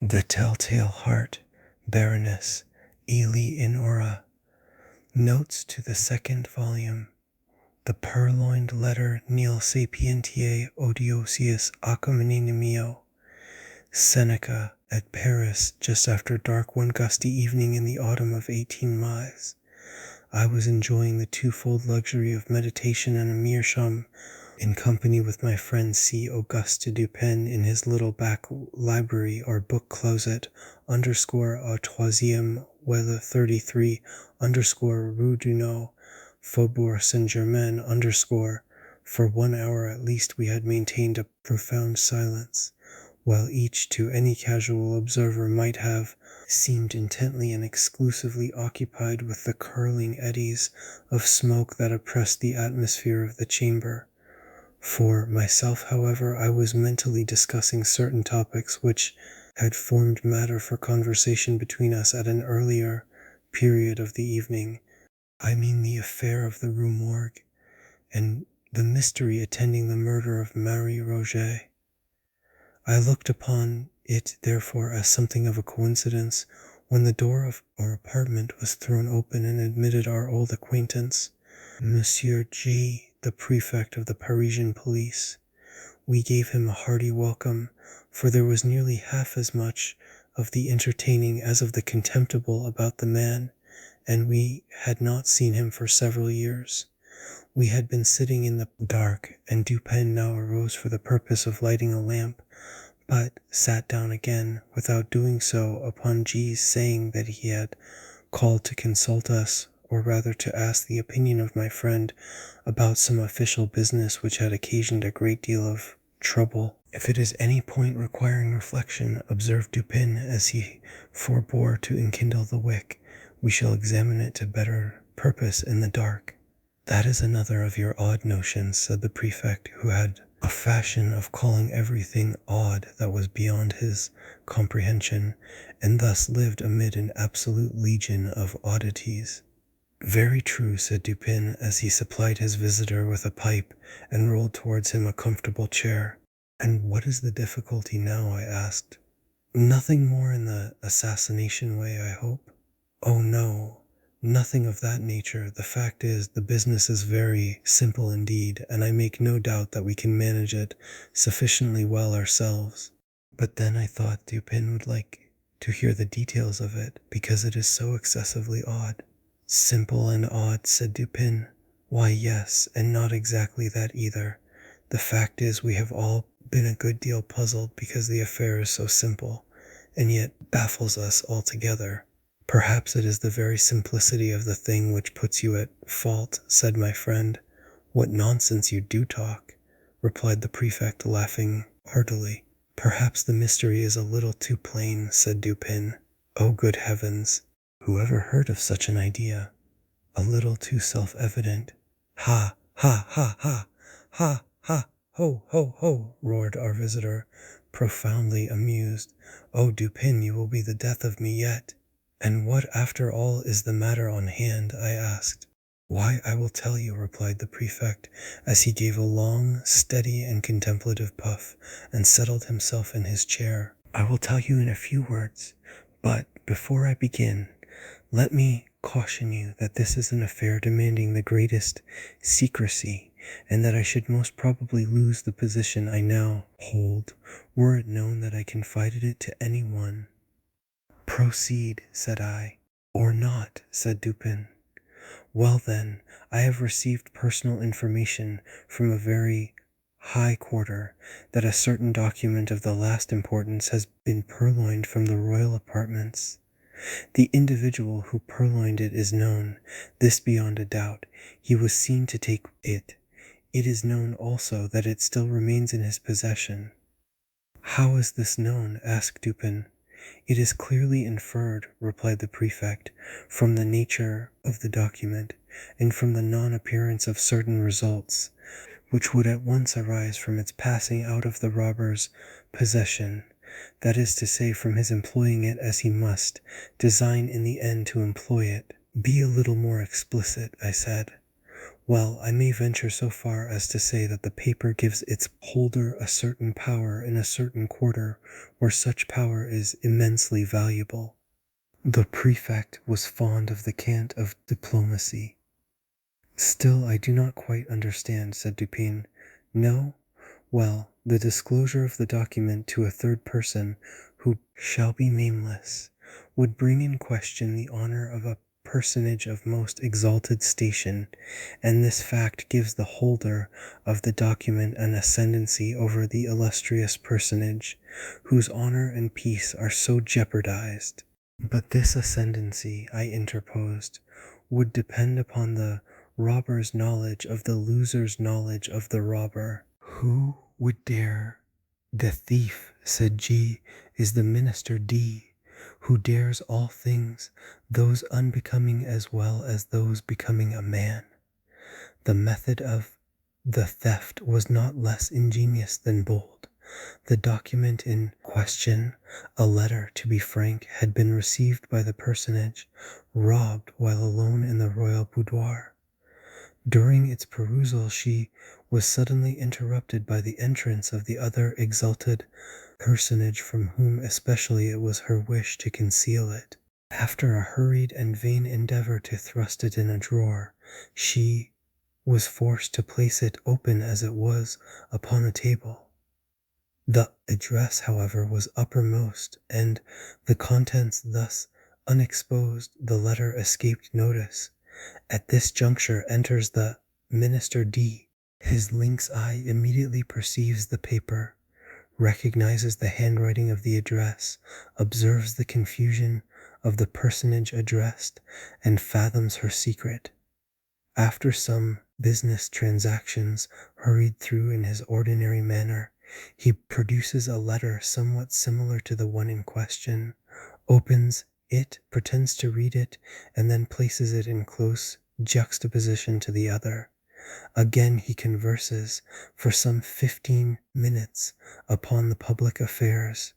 The Telltale Heart, Baroness Ely in Aura. Notes to the second volume. The Purloined Letter Nil Sapientiae Odiosius Acomini Mio. Seneca, at Paris, just after dark one gusty evening in the autumn of 18 miles. I was enjoying the twofold luxury of meditation and a meerschaum in company with my friend C. Auguste Dupin in his little back library or book closet, _ Troisième Welle 33, _ Rue Dunot, Faubourg Saint-Germain, _ For 1 hour at least we had maintained a profound silence, while each to any casual observer might have seemed intently and exclusively occupied with the curling eddies of smoke that oppressed the atmosphere of the chamber. For myself, however, I was mentally discussing certain topics which had formed matter for conversation between us at an earlier period of the evening. I mean the affair of the Rue Morgue, and the mystery attending the murder of Marie Roget. I looked upon it, therefore, as something of a coincidence when the door of our apartment was thrown open and admitted our old acquaintance, Monsieur G., the prefect of the Parisian police. We gave him a hearty welcome, for there was nearly half as much of the entertaining as of the contemptible about the man, and we had not seen him for several years. We had been sitting in the dark, and Dupin now arose for the purpose of lighting a lamp, but sat down again, without doing so, upon G's saying that he had called to consult us, or rather to ask the opinion of my friend about some official business which had occasioned a great deal of trouble. If it is any point requiring reflection, observed Dupin as he forbore to enkindle the wick, we shall examine it to better purpose in the dark. That is another of your odd notions, said the prefect, who had a fashion of calling everything odd that was beyond his comprehension, and thus lived amid an absolute legion of oddities. Very true, said Dupin, as he supplied his visitor with a pipe and rolled towards him a comfortable chair. And what is the difficulty now? I asked. Nothing more in the assassination way, I hope? Oh no, nothing of that nature. The fact is, the business is very simple indeed, and I make no doubt that we can manage it sufficiently well ourselves. But then I thought Dupin would like to hear the details of it, because it is so excessively odd. Simple and odd, said Dupin. Why, yes, and not exactly that either. The fact is, we have all been a good deal puzzled because the affair is so simple, and yet baffles us altogether. Perhaps it is the very simplicity of the thing which puts you at fault, said my friend. What nonsense you do talk, replied the prefect, laughing heartily. Perhaps the mystery is a little too plain, said Dupin. Oh, good heavens! Whoever heard of such an idea? A little too self-evident. Ha, ha, ha, ha, ha, ha, ho, ho, ho, roared our visitor, profoundly amused. Oh, Dupin, you will be the death of me yet. And what, after all, is the matter on hand? I asked. Why, I will tell you, replied the prefect, as he gave a long, steady, and contemplative puff, and settled himself in his chair. I will tell you in a few words, but before I begin, let me caution you that this is an affair demanding the greatest secrecy, and that I should most probably lose the position I now hold, were it known that I confided it to any one. Proceed, said I. Or not, said Dupin. Well then, I have received personal information from a very high quarter that a certain document of the last importance has been purloined from the royal apartments. The individual who purloined it is known, this beyond a doubt. He was seen to take it. It is known also that it still remains in his possession. How is this known? Asked Dupin. It is clearly inferred, replied the prefect, from the nature of the document, and from the non-appearance of certain results, which would at once arise from its passing out of the robber's possession. That is to say, from his employing it as he must design in the end to employ it. Be a little more explicit, I said. Well, I may venture so far as to say that the paper gives its holder a certain power in a certain quarter where such power is immensely valuable. The prefect was fond of the cant of diplomacy. Still, I do not quite understand, said Dupin. No? Well, the disclosure of the document to a third person, who shall be nameless, would bring in question the honor of a personage of most exalted station, and this fact gives the holder of the document an ascendancy over the illustrious personage, whose honor and peace are so jeopardized. But this ascendancy, I interposed, would depend upon the robber's knowledge of the loser's knowledge of the robber. Who would dare? The thief, said G, is the minister D, who dares all things, those unbecoming as well as those becoming a man. The method of the theft was not less ingenious than bold. The document in question, a letter to be frank, had been received by the personage robbed while alone in the royal boudoir. During its perusal she was suddenly interrupted by the entrance of the other exalted personage, from whom especially it was her wish to conceal it. After a hurried and vain endeavor to thrust it in a drawer, she was forced to place it, open as it was, upon a table. The address, however, was uppermost, and the contents thus unexposed, the letter escaped notice. At this juncture enters the minister D. His lynx eye immediately perceives the paper, recognizes the handwriting of the address, observes the confusion of the personage addressed, and fathoms her secret. After some business transactions hurried through in his ordinary manner, he produces a letter somewhat similar to the one in question, opens it, pretends to read it, and then places it in close juxtaposition to the other. Again he converses for some 15 minutes upon the public affairs.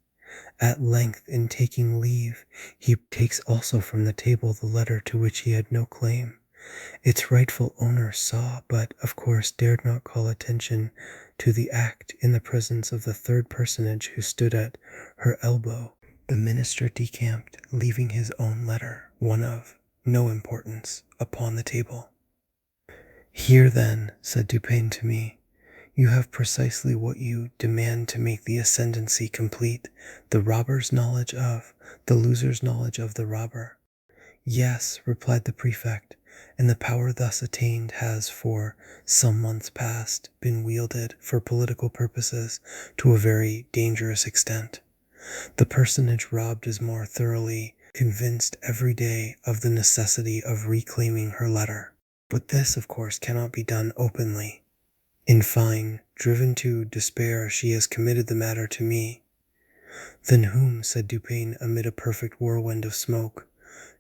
At length, in taking leave, he takes also from the table the letter to which he had no claim. Its rightful owner saw, but of course dared not call attention to the act in the presence of the third personage who stood at her elbow. The minister decamped, leaving his own letter, one of no importance, upon the table. Here then, said Dupin to me, you have precisely what you demand to make the ascendancy complete, the robber's knowledge of, the loser's knowledge of the robber. Yes, replied the prefect, and the power thus attained has for some months past been wielded for political purposes to a very dangerous extent. The personage robbed is more thoroughly convinced every day of the necessity of reclaiming her letter. But this, of course, cannot be done openly. In fine, driven to despair, she has committed the matter to me. Then whom, said Dupin, amid a perfect whirlwind of smoke?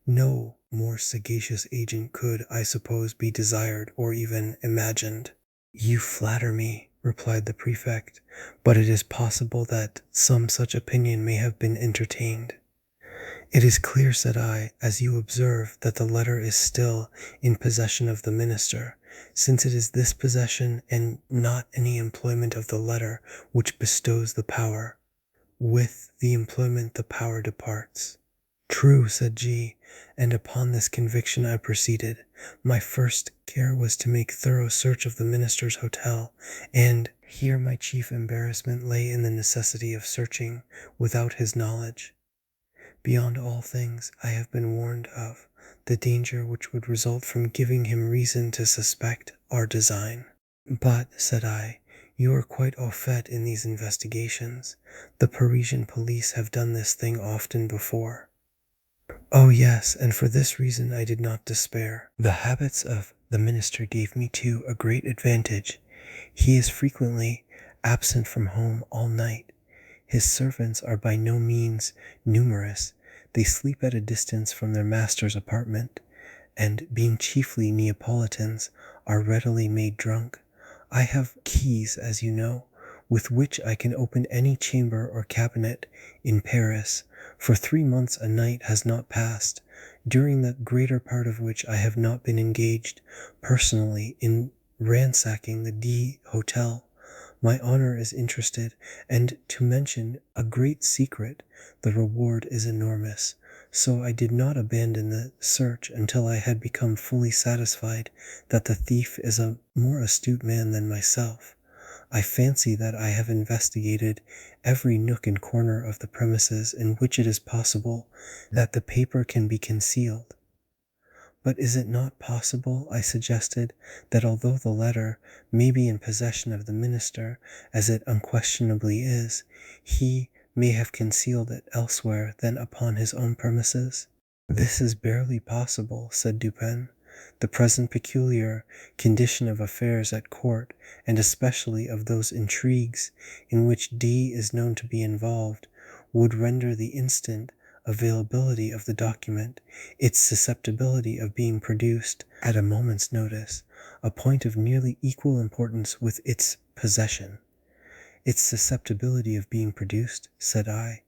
No more sagacious agent could, I suppose, be desired or even imagined. You flatter me, replied the prefect, but it is possible that some such opinion may have been entertained. It is clear, said I, as you observe, that the letter is still in possession of the minister, since it is this possession and not any employment of the letter which bestows the power. With the employment the power departs. True, said G, and upon this conviction I proceeded. My first care was to make thorough search of the minister's hotel, and here my chief embarrassment lay in the necessity of searching without his knowledge. Beyond all things, I have been warned of the danger which would result from giving him reason to suspect our design. But, said I, you are quite au fait in these investigations. The Parisian police have done this thing often before. Oh yes, and for this reason I did not despair. The habits of the minister gave me too a great advantage. He is frequently absent from home all night. His servants are by no means numerous. They sleep at a distance from their master's apartment, and being chiefly Neapolitans, are readily made drunk. I have keys, as you know, with which I can open any chamber or cabinet in Paris. For 3 months a night has not passed during the greater part of which I have not been engaged personally in ransacking the D Hotel. My honor is interested, and to mention a great secret, the reward is enormous. So I did not abandon the search until I had become fully satisfied that the thief is a more astute man than myself. I fancy that I have investigated every nook and corner of the premises in which it is possible that the paper can be concealed. But is it not possible, I suggested, that although the letter may be in possession of the minister, as it unquestionably is, he may have concealed it elsewhere than upon his own premises? This is barely possible, said Dupin. The present peculiar condition of affairs at court, and especially of those intrigues in which D is known to be involved, would render the instant availability of the document, its susceptibility of being produced at a moment's notice, a point of nearly equal importance with its possession. Its susceptibility of being produced, said I.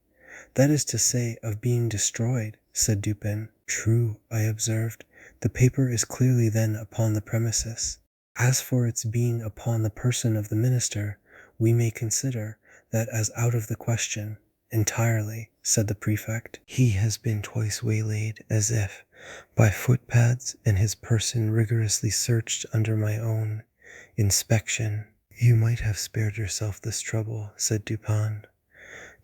That is to say, of being destroyed, said Dupin. True, I observed. The paper is clearly then upon the premises. As for its being upon the person of the minister, we may consider that as out of the question. Entirely, said the prefect. He has been twice waylaid, as if by footpads, and his person rigorously searched under my own inspection. You might have spared yourself this trouble, said Dupin.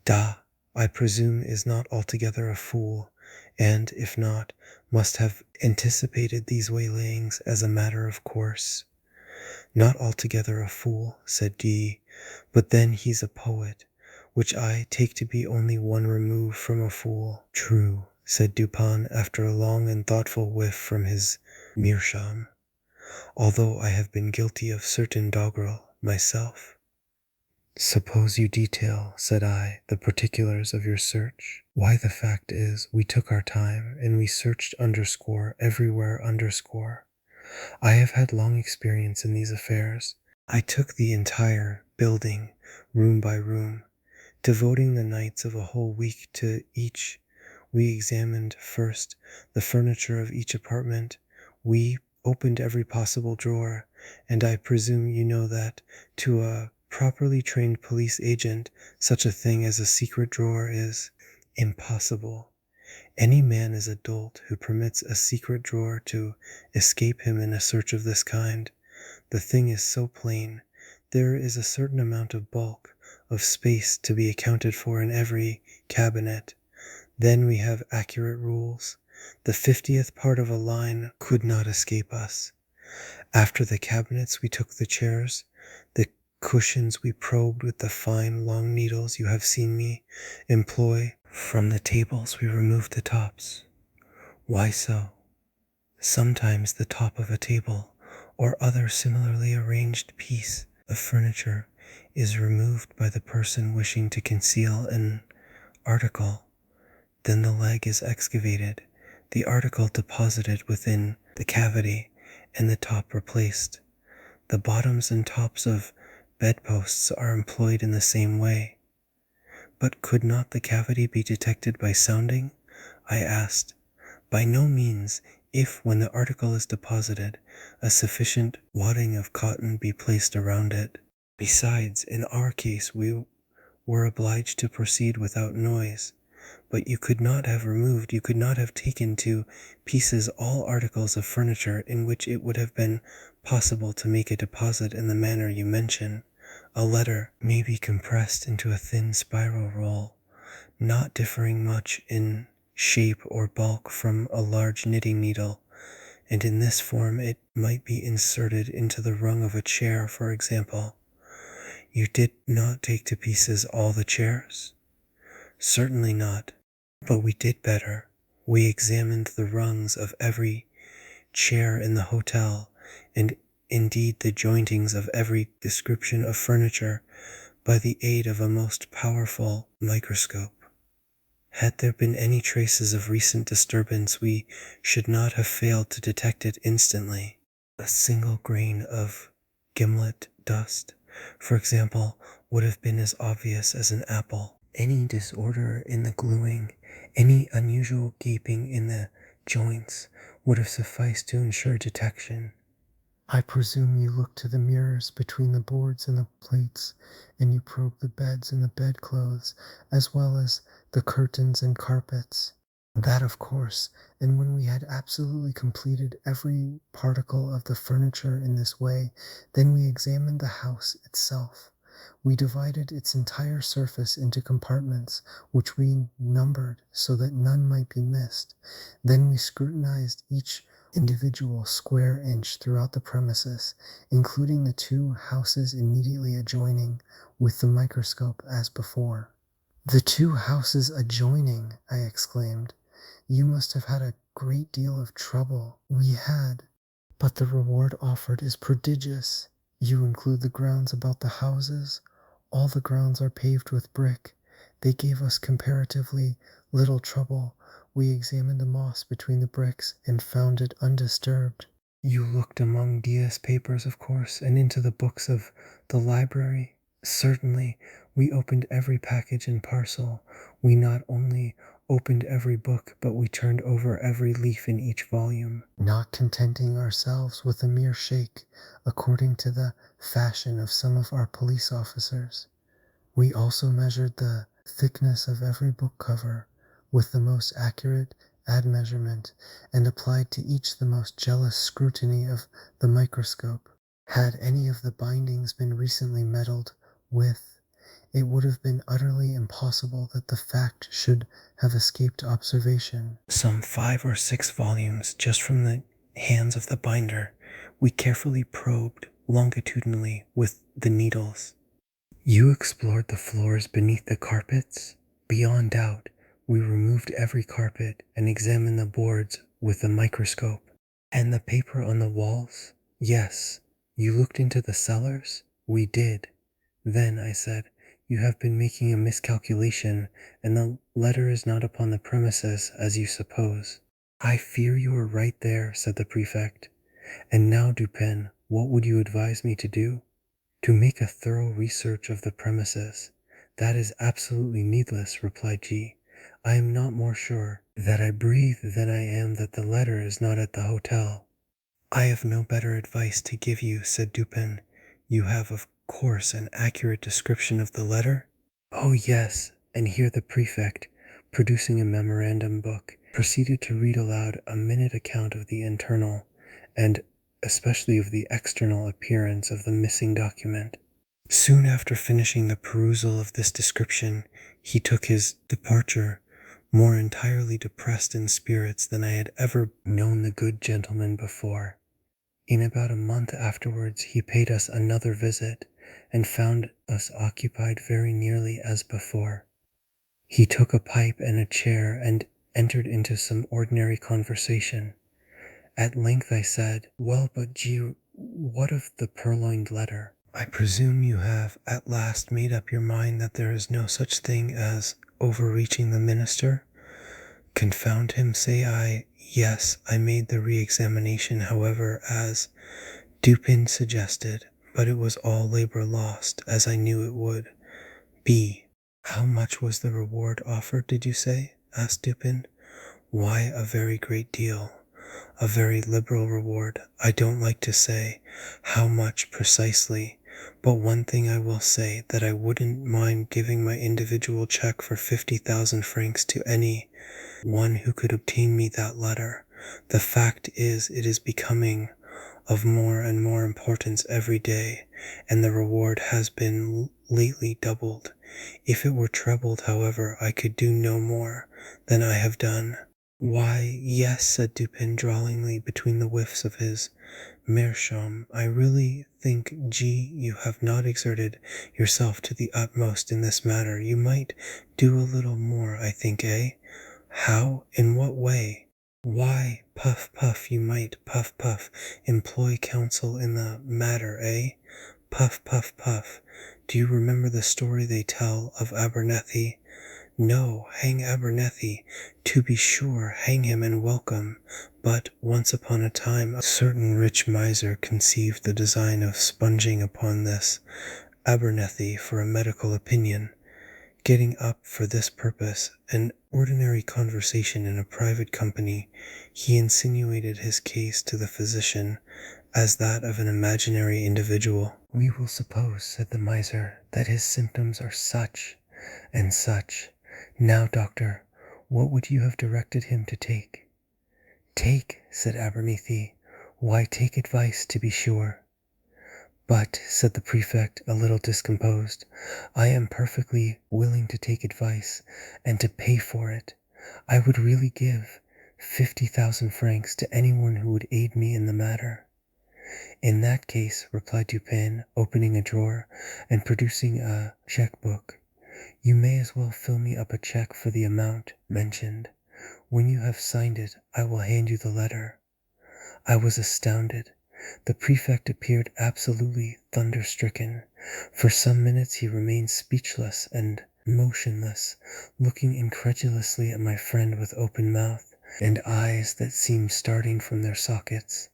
Da, I presume, is not altogether a fool, and, if not, must have anticipated these waylayings as a matter of course. Not altogether a fool, said D, but then he's a poet, which I take to be only one remove from a fool. True, said Dupin after a long and thoughtful whiff from his meerschaum, although I have been guilty of certain doggerel myself. Suppose you detail, said I, the particulars of your search. Why, the fact is, we took our time, and we searched everywhere. I have had long experience in these affairs. I took the entire building, room by room, devoting the nights of a whole week to each. We examined first the furniture of each apartment. We opened every possible drawer, and I presume you know that, to a properly trained police agent, such a thing as a secret drawer is impossible. Any man is a dolt who permits a secret drawer to escape him in a search of this kind. The thing is so plain. There is a certain amount of bulk, of space to be accounted for in every cabinet. Then we have accurate rules. The 50th part of a line could not escape us. After the cabinets we took the chairs. The cushions we probed with the fine long needles you have seen me employ. From the tables we removed the tops. Why so? Sometimes the top of a table, or other similarly arranged piece of furniture, is removed by the person wishing to conceal an article. Then the leg is excavated, the article deposited within the cavity, and the top replaced. The bottoms and tops of bedposts are employed in the same way. But could not the cavity be detected by sounding? I asked. By no means, if, when the article is deposited, a sufficient wadding of cotton be placed around it. Besides, in our case we were obliged to proceed without noise. But you could not have taken to pieces all articles of furniture in which it would have been possible to make a deposit in the manner you mention. A letter may be compressed into a thin spiral roll, not differing much in shape or bulk from a large knitting needle, and in this form it might be inserted into the rung of a chair, for example. You did not take to pieces all the chairs? Certainly not. But we did better. We examined the rungs of every chair in the hotel, and indeed the jointings of every description of furniture, by the aid of a most powerful microscope. Had there been any traces of recent disturbance, we should not have failed to detect it instantly. A single grain of gimlet dust, for example, would have been as obvious as an apple. Any disorder in the gluing, any unusual gaping in the joints would have sufficed to ensure detection. I presume you looked to the mirrors between the boards and the plates, and you probed the beds and the bedclothes, as well as the curtains and carpets. That, of course, and when we had absolutely completed every particle of the furniture in this way, then we examined the house itself. We divided its entire surface into compartments, which we numbered so that none might be missed. Then we scrutinized each individual square inch throughout the premises, including the two houses immediately adjoining, with the microscope as before. "The two houses adjoining!" I exclaimed. "You must have had a great deal of trouble." "We had, but the reward offered is prodigious. You include the grounds about the houses? All the grounds are paved with brick. They gave us comparatively little trouble. We examined the moss between the bricks and found it undisturbed." "You looked among Diaz papers, of course, and into the books of the library?" "Certainly. We opened every package and parcel. We not only opened every book, but we turned over every leaf in each volume, not contenting ourselves with a mere shake, according to the fashion of some of our police officers. We also measured the thickness of every book cover with the most accurate admeasurement, and applied to each the most jealous scrutiny of the microscope. Had any of the bindings been recently meddled with, it would have been utterly impossible that the fact should have escaped observation. Some 5 or 6 volumes, just from the hands of the binder, we carefully probed longitudinally with the needles." "You explored the floors beneath the carpets?" "Beyond doubt. We removed every carpet and examined the boards with the microscope." "And the paper on the walls?" "Yes." "You looked into the cellars?" "We did." "Then," I said, "you have been making a miscalculation, and the letter is not upon the premises, as you suppose." "I fear you are right there," said the prefect. "And now, Dupin, what would you advise me to do?" "To make a thorough research of the premises." "That is absolutely needless," replied G. "I am not more sure that I breathe than I am that the letter is not at the hotel." "I have no better advice to give you," said Dupin. "You have, of course, an accurate description of the letter?" "Oh, yes." And here the prefect, producing a memorandum book, proceeded to read aloud a minute account of the internal, and especially of the external appearance of the missing document. Soon after finishing the perusal of this description, he took his departure, more entirely depressed in spirits than I had ever known the good gentleman before. In about a month afterwards he paid us another visit, and found us occupied very nearly as before. He took a pipe and a chair, and entered into some ordinary conversation. At length I said, "Well, but G, what of the purloined letter?" "I presume you have at last made up your mind that there is no such thing as overreaching the minister?" "Confound him, say I. Yes, I made the re-examination, however, as Dupin suggested, but it was all labor lost, as I knew it would be." "How much was the reward offered, did you say?" asked Dupin. "Why, a very great deal. A very liberal reward. I don't like to say how much precisely, but one thing I will say, that I wouldn't mind giving my individual check for 50,000 francs to any one who could obtain me that letter. The fact is, it is becoming of more and more importance every day, and the reward has been lately doubled. If it were trebled, however, I could do no more than I have done." "Why, yes," said Dupin drawlingly between the whiffs of his meerschaum, "I really think, G, you have not exerted yourself to the utmost in this matter. You might do a little more, I think, eh?" "How? In what way?" "Why, puff, puff, you might, puff, puff, employ counsel in the matter, eh? Puff, puff, puff. Do you remember the story they tell of Abernethy?" "No, hang Abernethy. To be sure, hang him and welcome. But, once upon a time, a certain rich miser conceived the design of sponging upon this Abernethy for a medical opinion. Getting up for this purpose, an ordinary conversation in a private company, he insinuated his case to the physician as that of an imaginary individual. "We will suppose," said the miser, "that his symptoms are such and such. Now, doctor, what would you have directed him to take?" "Take," said Abernethy, "why, take advice, to be sure." "But," said the prefect, a little discomposed, "I am perfectly willing to take advice, and to pay for it. I would really give 50,000 francs to anyone who would aid me in the matter." "In that case," replied Dupin, opening a drawer, and producing a cheque-book, "you may as well fill me up a cheque for the amount mentioned. When you have signed it, I will hand you the letter." I was astounded. The prefect appeared absolutely thunder-stricken. For some minutes he remained speechless and motionless, looking incredulously at my friend with open mouth, and eyes that seemed starting from their sockets.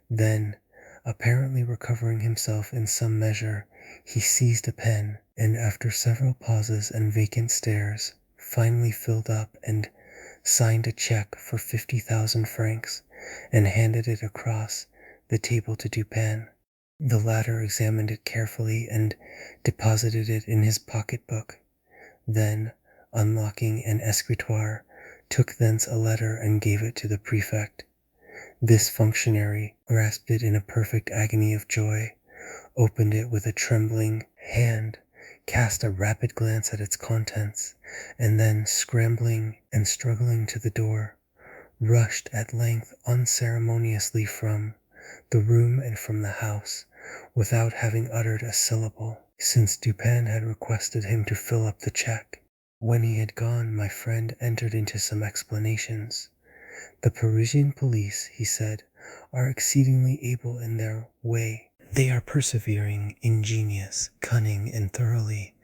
Then, apparently recovering himself in some measure, he seized a pen, and after several pauses and vacant stares, finally filled up and signed a cheque for 50,000 francs, and handed it across the table to Dupin. The latter examined it carefully and deposited it in his pocket-book. Then, unlocking an escritoire, took thence a letter and gave it to the prefect. This functionary grasped it in a perfect agony of joy, opened it with a trembling hand, cast a rapid glance at its contents, and then, scrambling and struggling to the door, rushed at length unceremoniously from the room and from the house, without having uttered a syllable, since Dupin had requested him to fill up the cheque. When he had gone, my friend entered into some explanations. "The Parisian police," he said, "are exceedingly able in their way. They are persevering, ingenious, cunning, and thoroughly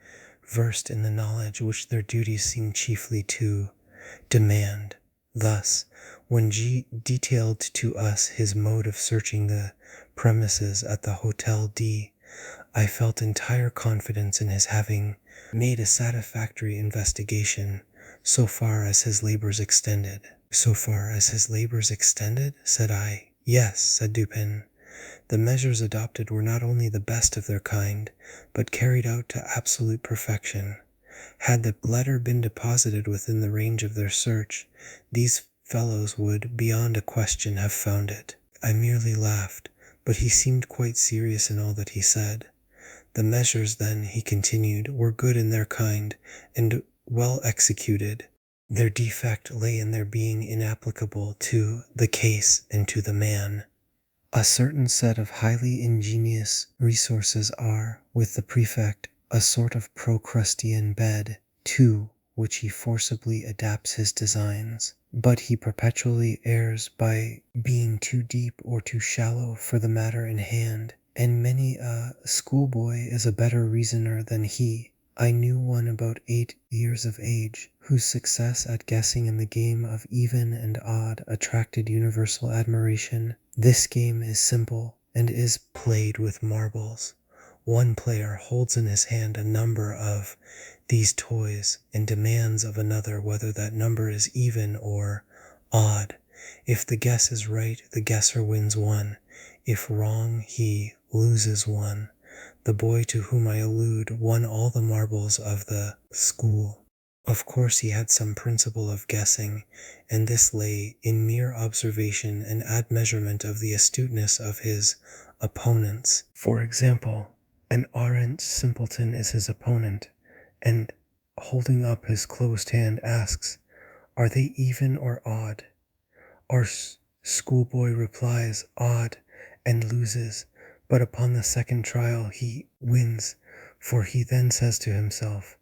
versed in the knowledge which their duties seem chiefly to demand. Thus, when G detailed to us his mode of searching the premises at the Hôtel D, I felt entire confidence in his having made a satisfactory investigation, so far as his labors extended." "So far as his labors extended?" said I. "Yes," said Dupin. "The measures adopted were not only the best of their kind, but carried out to absolute perfection. Had the letter been deposited within the range of their search, these fellows would, beyond a question, have found it." I merely laughed, but he seemed quite serious in all that he said. "The measures, then," he continued, "were good in their kind, and well executed. Their defect lay in their being inapplicable to the case and to the man. A certain set of highly ingenious resources are, with the prefect, a sort of Procrustean bed, to which he forcibly adapts his designs. But he perpetually errs by being too deep or too shallow for the matter in hand, and many a schoolboy is a better reasoner than he. I knew one about 8 years of age, whose success at guessing in the game of even and odd attracted universal admiration. This game is simple, and is played with marbles. One player holds in his hand a number of these toys, and demands of another whether that number is even or odd. If the guess is right, the guesser wins one. If wrong, he loses one. The boy to whom I allude won all the marbles of the school. Of course he had some principle of guessing, and this lay in mere observation and admeasurement of the astuteness of his opponents. For example, an arrant simpleton is his opponent, and holding up his closed hand asks, "Are they even or odd?" Our schoolboy replies, "Odd," and loses, but upon the second trial he wins, for he then says to himself,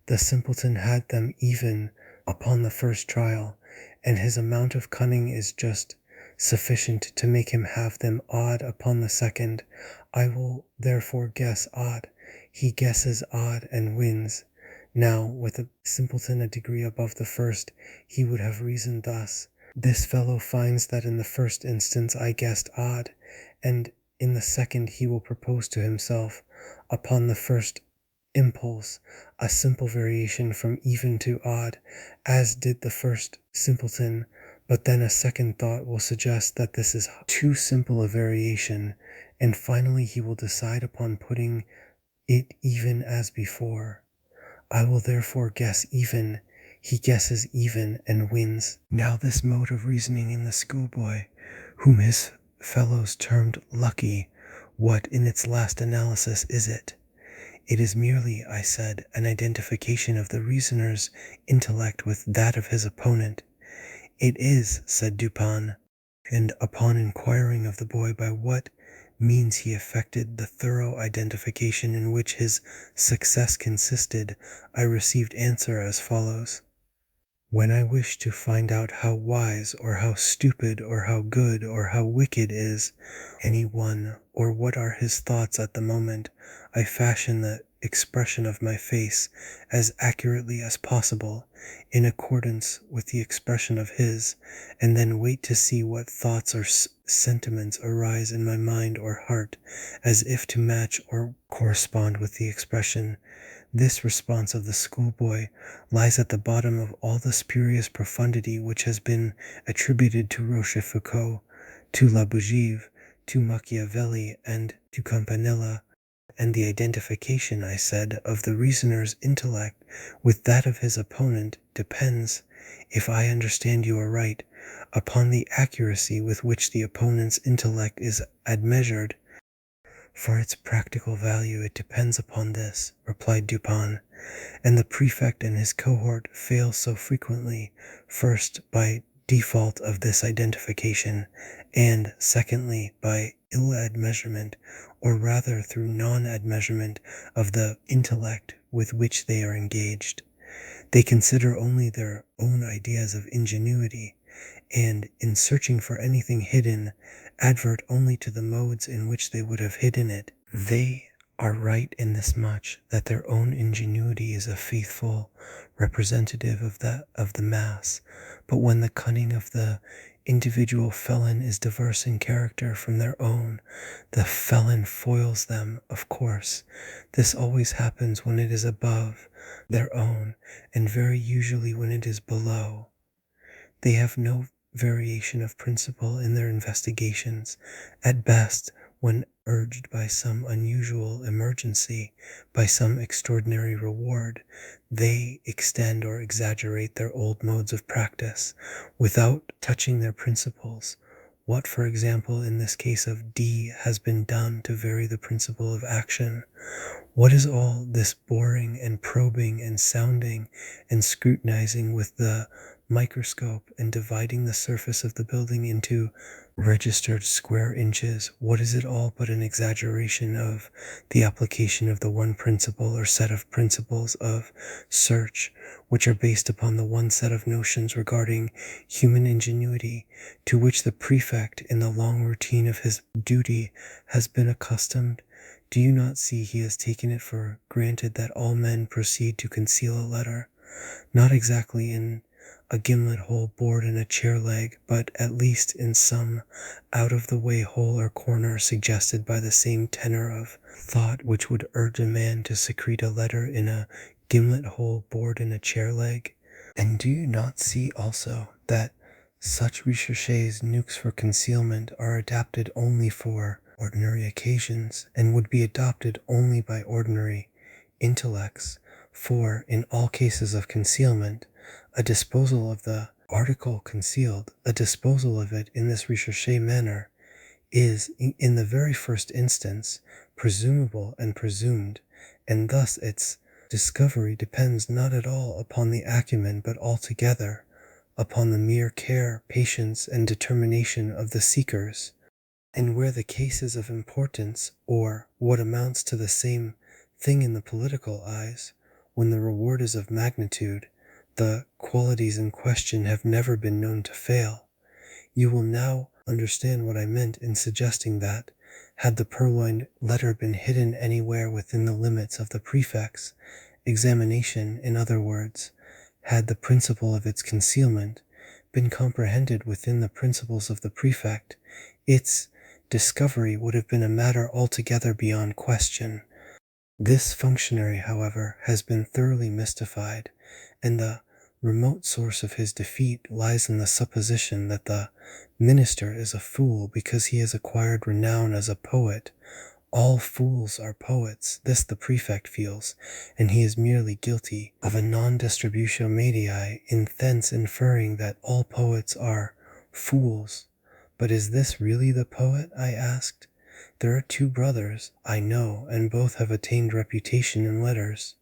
"The simpleton had them even upon the first trial, and his amount of cunning is just sufficient to make him have them odd upon the second. I will therefore guess odd." He guesses odd and wins. Now, with the simpleton a degree above the first, he would have reasoned thus: "This fellow finds that in the first instance I guessed odd, and in the second he will propose to himself, upon the first impulse, a simple variation from even to odd, as did the first simpleton, but then a second thought will suggest that this is too simple a variation, and finally he will decide upon putting it even as before. I will therefore guess even. He guesses even and wins. Now this mode of reasoning in the schoolboy, whom his fellows termed lucky, what in its last analysis is it? It is merely, I said, an identification of the reasoner's intellect with that of his opponent. It is, said Dupin, and upon inquiring of the boy by what means he effected the thorough identification in which his success consisted, I received answer as follows. When I wish to find out how wise or how stupid or how good or how wicked is any one, or what are his thoughts at the moment, I fashion the expression of my face as accurately as possible in accordance with the expression of his, and then wait to see what thoughts or sentiments arise in my mind or heart, as if to match or correspond with the expression. This response of the schoolboy lies at the bottom of all the spurious profundity which has been attributed to Rochefoucauld, to La Bougive, to Machiavelli, and to Campanella, and the identification, I said, of the reasoner's intellect with that of his opponent depends, if I understand you aright, upon the accuracy with which the opponent's intellect is admeasured. For its practical value it depends upon this, replied Dupin, and the prefect and his cohort fail so frequently, first by default of this identification, and secondly by ill admeasurement, or rather through non-admeasurement of the intellect with which they are engaged. They consider only their own ideas of ingenuity, and, in searching for anything hidden, advert only to the modes in which they would have hidden it. They are right in this much, that their own ingenuity is a faithful representative of the mass, but when the cunning of the individual felon is diverse in character from their own, the felon foils them, of course. This always happens when it is above their own, and very usually when it is below. They have no variation of principle in their investigations. At best, when urged by some unusual emergency, by some extraordinary reward, they extend or exaggerate their old modes of practice, without touching their principles. What, for example, in this case of D, has been done to vary the principle of action? What is all this boring and probing and sounding and scrutinizing with the microscope and dividing the surface of the building into registered square inches? What is it all but an exaggeration of the application of the one principle or set of principles of search, which are based upon the one set of notions regarding human ingenuity, to which the prefect in the long routine of his duty has been accustomed? Do you not see he has taken it for granted that all men proceed to conceal a letter, not exactly in a gimlet hole bored in a chair leg, but at least in some out-of-the-way hole or corner suggested by the same tenor of thought which would urge a man to secrete a letter in a gimlet hole bored in a chair leg? And do you not see also that such recherches nukes for concealment are adapted only for ordinary occasions, and would be adopted only by ordinary intellects, for, in all cases of concealment, a disposal of the article concealed, a disposal of it in this recherche manner, is, in the very first instance, presumable and presumed, and thus its discovery depends not at all upon the acumen, but altogether upon the mere care, patience, and determination of the seekers. And where the case is of importance, or what amounts to the same thing in the political eyes, when the reward is of magnitude, the qualities in question have never been known to fail. You will now understand what I meant in suggesting that, had the purloined letter been hidden anywhere within the limits of the prefect's examination, in other words, had the principle of its concealment been comprehended within the principles of the prefect, its discovery would have been a matter altogether beyond question. This functionary, however, has been thoroughly mystified, and the remote source of his defeat lies in the supposition that the minister is a fool because he has acquired renown as a poet. All fools are poets, this the prefect feels, and he is merely guilty of a non-distributio medii, in thence inferring that all poets are fools. But is this really the poet? I asked. There are two brothers, I know, and both have attained reputation in letters.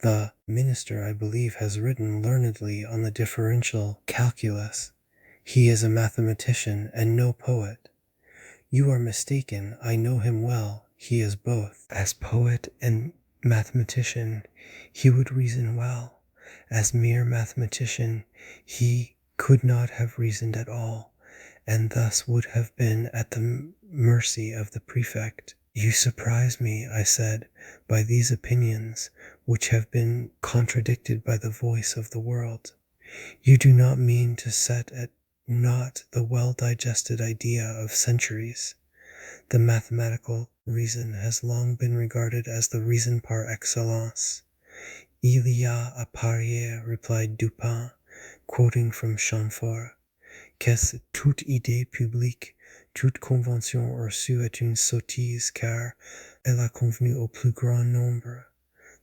The minister, I believe, has written learnedly on the differential calculus. He is a mathematician and no poet. You are mistaken, I know him well, he is both. As poet and mathematician, he would reason well. As mere mathematician, he could not have reasoned at all, and thus would have been at the mercy of the prefect. You surprise me, I said, by these opinions, which have been contradicted by the voice of the world. You do not mean to set at naught the well-digested idea of centuries. The mathematical reason has long been regarded as the reason par excellence. Il y a à parier, replied Dupin, quoting from Chamfort, qu'est toute idée publique, toute convention reçue est une sottise, car elle a convenu au plus grand nombre.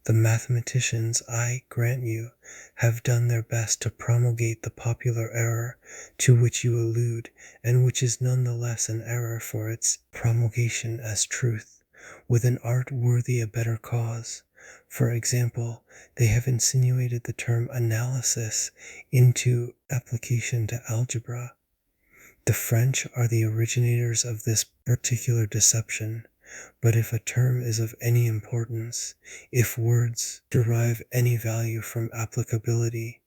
The mathematicians, I grant you, have done their best to promulgate the popular error to which you allude, and which is none the less an error for its promulgation as truth, with an art worthy a better cause. For example, they have insinuated the term analysis into application to algebra. The French are the originators of this particular deception. But if a term is of any importance, if words derive any value from applicability,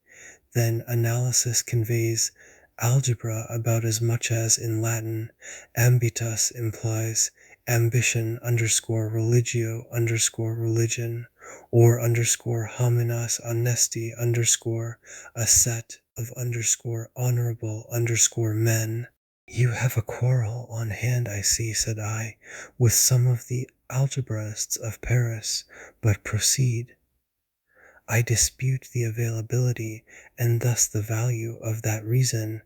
then analysis conveys algebra about as much as in Latin ambitus implies ambition _religio _religion, or _hominas honesti a set of honorable men. You have a quarrel on hand, I see, said I, with some of the algebraists of Paris, but proceed. I dispute the availability and thus the value of that reason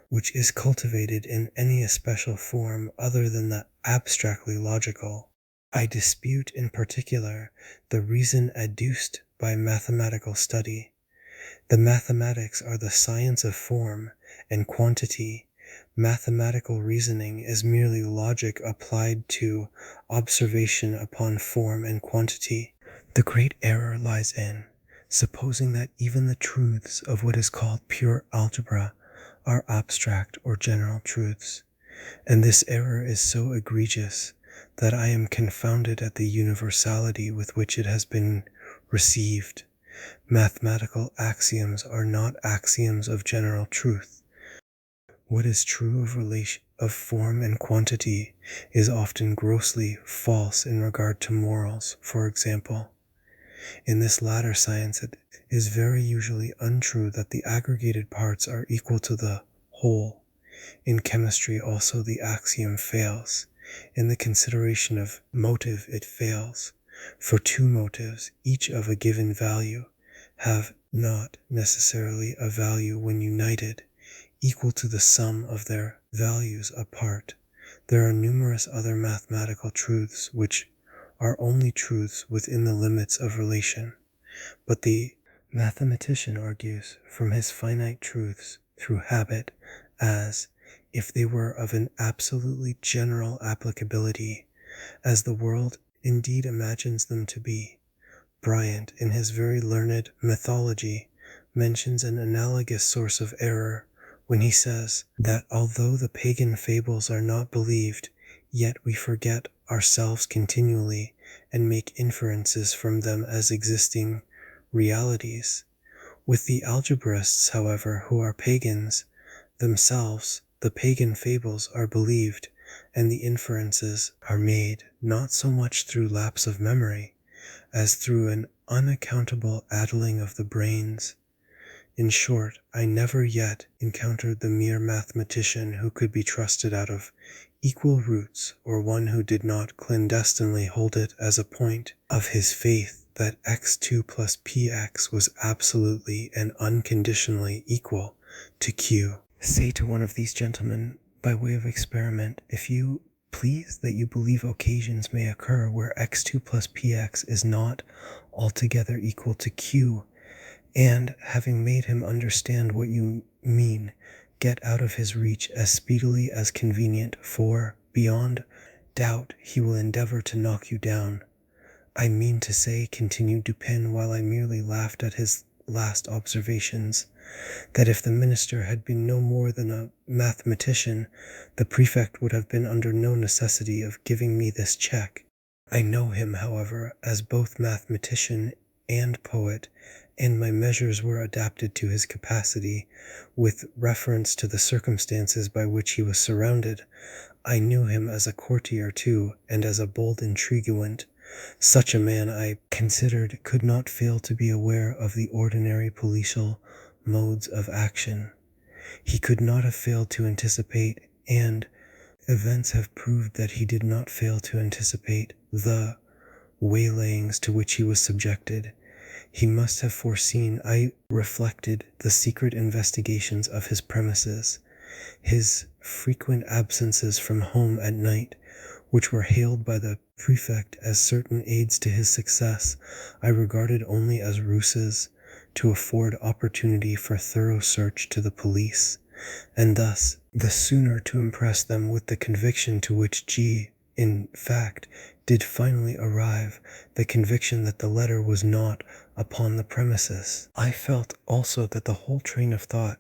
which is cultivated in any especial form other than the abstractly logical. I dispute in particular the reason adduced by mathematical study. The mathematics are the science of form and quantity. Mathematical reasoning is merely logic applied to observation upon form and quantity. The great error lies in supposing that even the truths of what is called pure algebra are abstract or general truths, and this error is so egregious that I am confounded at the universality with which it has been received. Mathematical axioms are not axioms of general truth. What is true of form and quantity is often grossly false in regard to morals, for example. In this latter science, it is very usually untrue that the aggregated parts are equal to the whole. In chemistry also the axiom fails. In the consideration of motive it fails, for two motives, each of a given value, have not necessarily a value when united equal to the sum of their values apart. There are numerous other mathematical truths which are only truths within the limits of relation, but the mathematician argues from his finite truths through habit as if they were of an absolutely general applicability, as the world indeed imagines them to be. Bryant, in his very learned Mythology, mentions an analogous source of error when he says that although the pagan fables are not believed, yet we forget ourselves continually and make inferences from them as existing realities. With the algebraists, however, who are pagans themselves, the pagan fables are believed, and the inferences are made not so much through lapse of memory as through an unaccountable addling of the brains. In short, I never yet encountered the mere mathematician who could be trusted out of equal roots, or one who did not clandestinely hold it as a point of his faith that x2 plus px was absolutely and unconditionally equal to q. Say to one of these gentlemen, by way of experiment, if you please, that you believe occasions may occur where x2 plus px is not altogether equal to q, and, having made him understand what you mean, get out of his reach as speedily as convenient, for, beyond doubt, he will endeavor to knock you down. I mean to say, continued Dupin, while I merely laughed at his last observations, that if the minister had been no more than a mathematician, the prefect would have been under no necessity of giving me this check. I know him, however, as both mathematician and poet, and my measures were adapted to his capacity, with reference to the circumstances by which he was surrounded. I knew him as a courtier too, and as a bold intriguant. Such a man, I considered, could not fail to be aware of the ordinary policial modes of action. He could not have failed to anticipate, and events have proved that he did not fail to anticipate, the waylayings to which he was subjected. He must have foreseen, I reflected, the secret investigations of his premises, his frequent absences from home at night, which were hailed by the prefect as certain aids to his success, I regarded only as ruses to afford opportunity for thorough search to the police, and thus the sooner to impress them with the conviction to which G, in fact, did finally arrive, the conviction that the letter was not upon the premises. I felt also that the whole train of thought,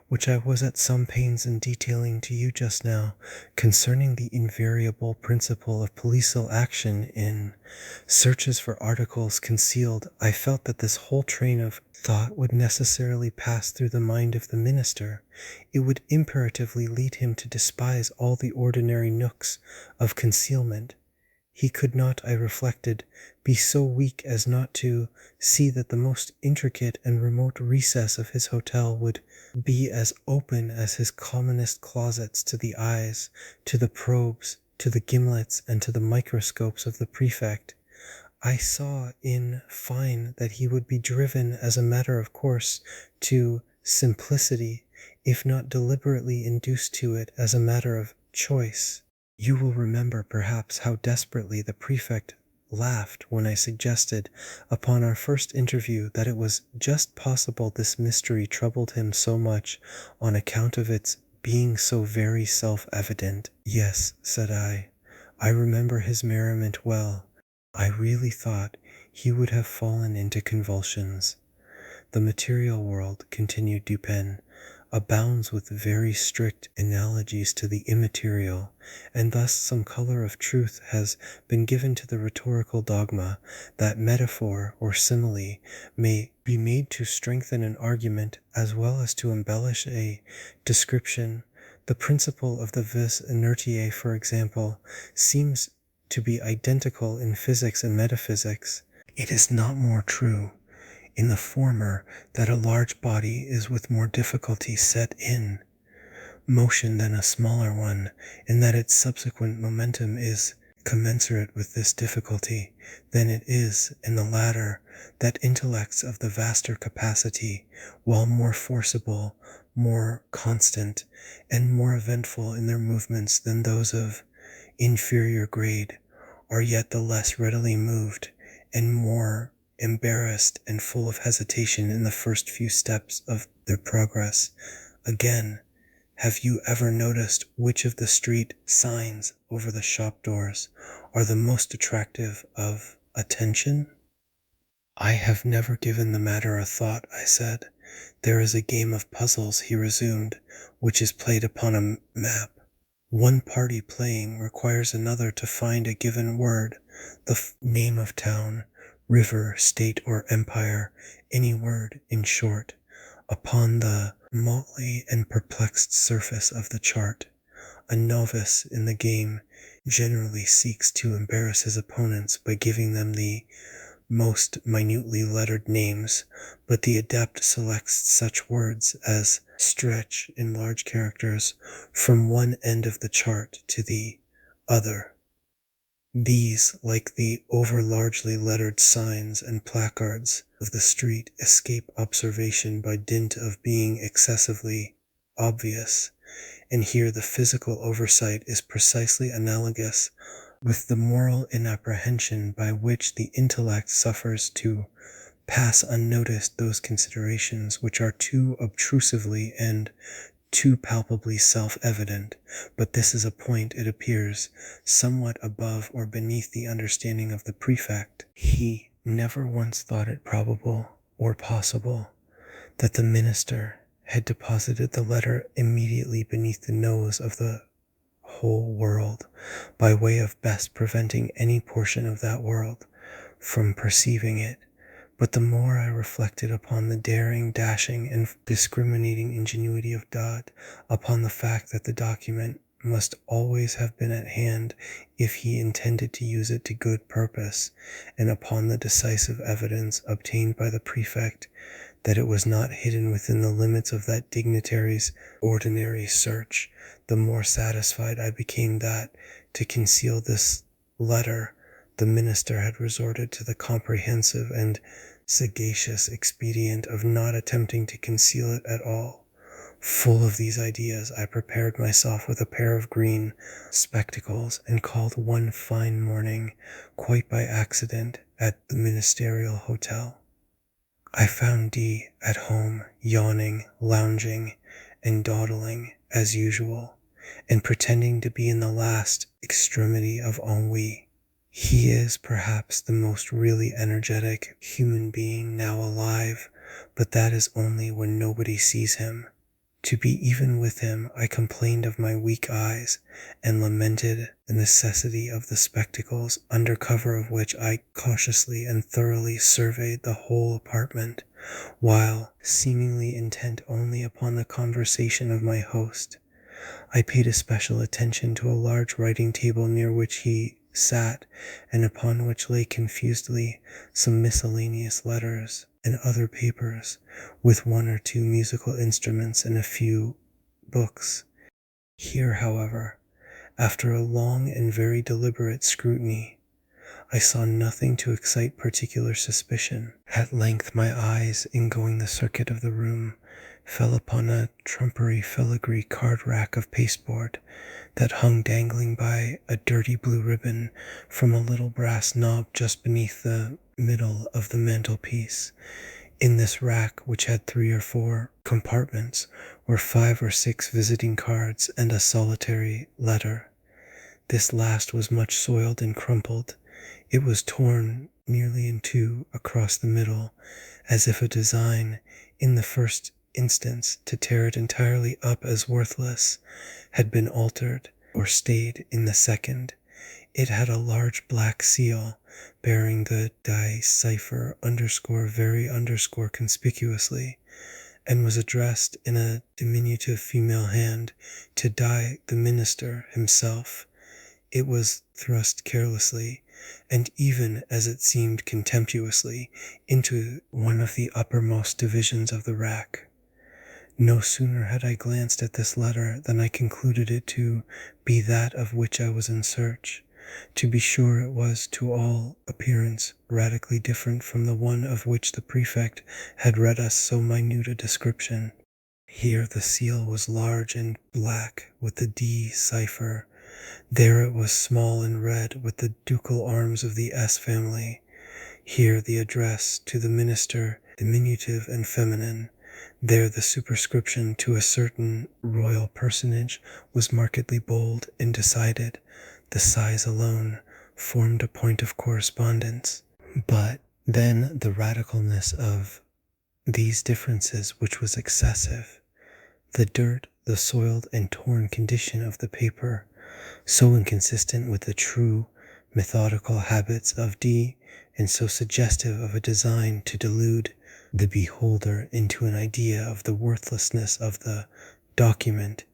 which I was at some pains in detailing to you just now, concerning the invariable principle of policial action in searches for articles concealed, I felt that this whole train of thought would necessarily pass through the mind of the minister. It would imperatively lead him to despise all the ordinary nooks of concealment. He could not, I reflected, be so weak as not to see that the most intricate and remote recess of his hotel would be as open as his commonest closets to the eyes, to the probes, to the gimlets, and to the microscopes of the prefect. I saw, in fine, that he would be driven, as a matter of course, to simplicity, if not deliberately induced to it as a matter of choice. You will remember, perhaps, how desperately the prefect laughed when I suggested, upon our first interview, that it was just possible this mystery troubled him so much on account of its being so very self-evident. Yes, said I remember his merriment well. I really thought he would have fallen into convulsions. The material world, continued Dupin, abounds with very strict analogies to the immaterial, and thus some color of truth has been given to the rhetorical dogma that metaphor or simile may be made to strengthen an argument as well as to embellish a description. The principle of the vis inertiae, for example, seems to be identical in physics and metaphysics. It is not more true in the former that a large body is with more difficulty set in motion than a smaller one, in that its subsequent momentum is commensurate with this difficulty, than it is in the latter that intellects of the vaster capacity, while more forcible, more constant, and more eventful in their movements than those of inferior grade, are yet the less readily moved, and more embarrassed and full of hesitation in the first few steps of their progress. Again, have you ever noticed which of the street signs over the shop doors are the most attractive of attention? I have never given the matter a thought, I said. There is a game of puzzles, he resumed, which is played upon a map. One party playing requires another to find a given word, the name of town, river, state, or empire, any word, in short, upon the motley and perplexed surface of the chart. A novice in the game generally seeks to embarrass his opponents by giving them the most minutely lettered names, but the adept selects such words as stretch in large characters from one end of the chart to the other. These, like the over-largely lettered signs and placards of the street, escape observation by dint of being excessively obvious, and here the physical oversight is precisely analogous with the moral inapprehension by which the intellect suffers to pass unnoticed those considerations which are too obtrusively and too palpably self-evident, but this is a point, it appears, somewhat above or beneath the understanding of the prefect. He never once thought it probable or possible that the minister had deposited the letter immediately beneath the nose of the whole world, by way of best preventing any portion of that world from perceiving it. But the more I reflected upon the daring, dashing, and discriminating ingenuity of Dodd, upon the fact that the document must always have been at hand if he intended to use it to good purpose, and upon the decisive evidence obtained by the prefect that it was not hidden within the limits of that dignitary's ordinary search, the more satisfied I became that, to conceal this letter, the minister had resorted to the comprehensive and sagacious expedient of not attempting to conceal it at all. Full of these ideas, I prepared myself with a pair of green spectacles and called one fine morning, quite by accident, at the ministerial hotel. I found D at home, yawning, lounging, and dawdling as usual, and pretending to be in the last extremity of ennui. He is perhaps the most really energetic human being now alive, but that is only when nobody sees him. To be even with him, I complained of my weak eyes, and lamented the necessity of the spectacles, under cover of which I cautiously and thoroughly surveyed the whole apartment, while, seemingly intent only upon the conversation of my host, I paid especial attention to a large writing table near which he sat, and upon which lay confusedly some miscellaneous letters and other papers, with one or two musical instruments and a few books. Here, however, after a long and very deliberate scrutiny, I saw nothing to excite particular suspicion. At length my eyes, in going the circuit of the room, fell upon a trumpery filigree card-rack of pasteboard that hung dangling by a dirty blue ribbon from a little brass knob just beneath the middle of the mantelpiece. In this rack, which had 3 or 4 compartments, were 5 or 6 visiting cards and a solitary letter. This last was much soiled and crumpled. It was torn nearly in two across the middle, as if a design, in the first instance, to tear it entirely up as worthless, had been altered or stayed in the second. It had a large black seal, bearing the die cipher _very conspicuously, and was addressed in a diminutive female hand to Die the minister himself. It was thrust carelessly, and even as it seemed contemptuously, into one of the uppermost divisions of the rack. No sooner had I glanced at this letter than I concluded it to be that of which I was in search. To be sure, it was, to all appearance, radically different from the one of which the prefect had read us so minute a description. Here the seal was large and black with the D cipher. There it was small and red with the ducal arms of the S family. Here the address to the minister, diminutive and feminine. There the superscription to a certain royal personage was markedly bold and decided. The size alone formed a point of correspondence. But then the radicalness of these differences, which was excessive, the dirt, the soiled and torn condition of the paper, so inconsistent with the true methodical habits of D, and so suggestive of a design to delude the beholder into an idea of the worthlessness of the document.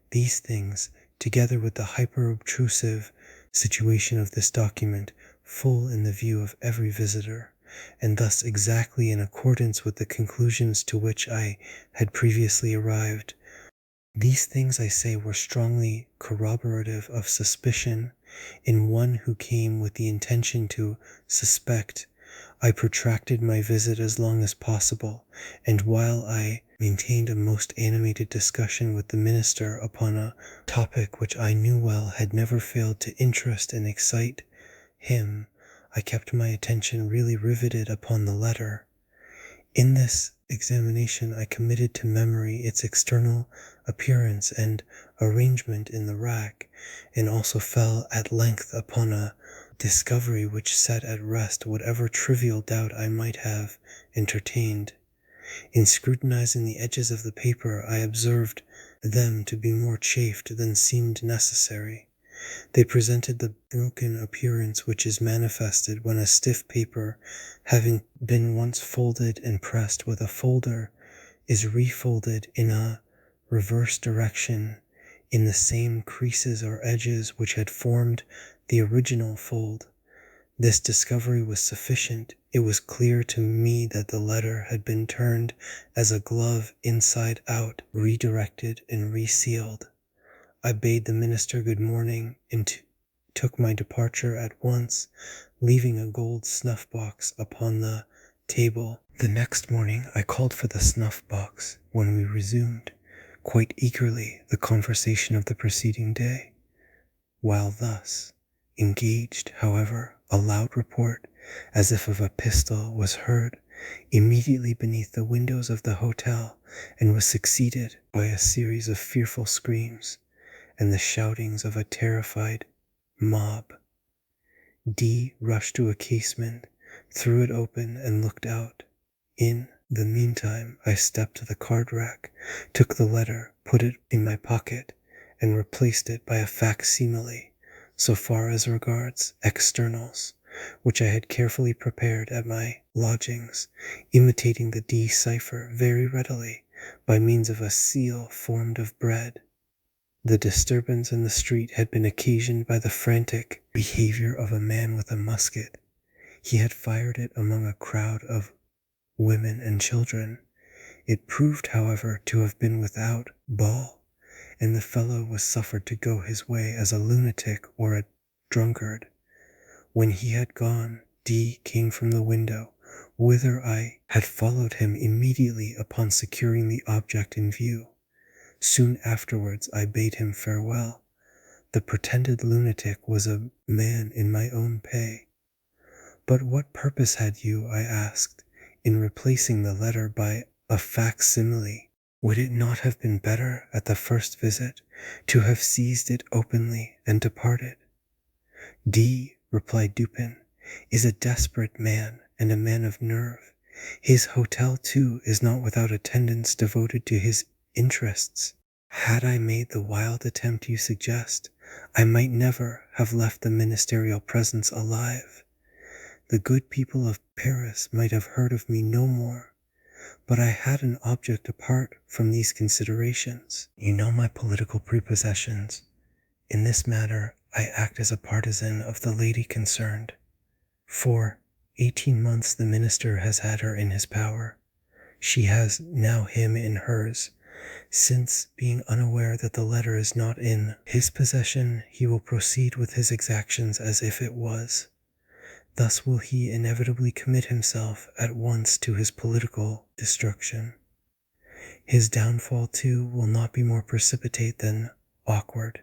These things, together with the hyper-obtrusive situation of this document, full in the view of every visitor, and thus exactly in accordance with the conclusions to which I had previously arrived. These things, I say, were strongly corroborative of suspicion in one who came with the intention to suspect. I protracted my visit as long as possible, and while I maintained a most animated discussion with the minister upon a topic which I knew well had never failed to interest and excite him, I kept my attention really riveted upon the letter. In this examination I committed to memory its external appearance and arrangement in the rack, and also fell at length upon a discovery which set at rest whatever trivial doubt I might have entertained. In scrutinizing the edges of the paper, I observed them to be more chafed than seemed necessary. They presented the broken appearance which is manifested when a stiff paper, having been once folded and pressed with a folder, is refolded in a reverse direction in the same creases or edges which had formed the original fold. This discovery was sufficient. It was clear to me that the letter had been turned as a glove inside out, redirected and resealed. I bade the minister good morning and took my departure at once, leaving a gold snuff-box upon the table. The next morning I called for the snuff-box, when we resumed, quite eagerly, the conversation of the preceding day. While thus engaged, however, a loud report, as if of a pistol, was heard immediately beneath the windows of the hotel, and was succeeded by a series of fearful screams and the shoutings of a terrified mob. D rushed to a casement, threw it open, and looked out. In the meantime, I stepped to the card rack, took the letter, put it in my pocket, and replaced it by a facsimile, so far as regards externals, which I had carefully prepared at my lodgings, imitating the D cipher very readily by means of a seal formed of bread. The disturbance in the street had been occasioned by the frantic behavior of a man with a musket. He had fired it among a crowd of women and children. It proved, however, to have been without ball, and the fellow was suffered to go his way as a lunatic or a drunkard. When he had gone, D came from the window, whither I had followed him immediately upon securing the object in view. Soon afterwards I bade him farewell. The pretended lunatic was a man in my own pay. But what purpose had you, I asked, in replacing the letter by a facsimile? Would it not have been better, at the first visit, to have seized it openly and departed? D, replied Dupin, is a desperate man and a man of nerve. His hotel, too, is not without attendants devoted to his interests. Had I made the wild attempt you suggest, I might never have left the ministerial presence alive. The good people of Paris might have heard of me no more, but I had an object apart from these considerations. You know my political prepossessions. In this matter, I act as a partisan of the lady concerned. For 18 months the minister has had her in his power. She has now him in hers. Since, being unaware that the letter is not in his possession, he will proceed with his exactions as if it was. Thus will he inevitably commit himself at once to his political destruction. His downfall, too, will not be more precipitate than awkward.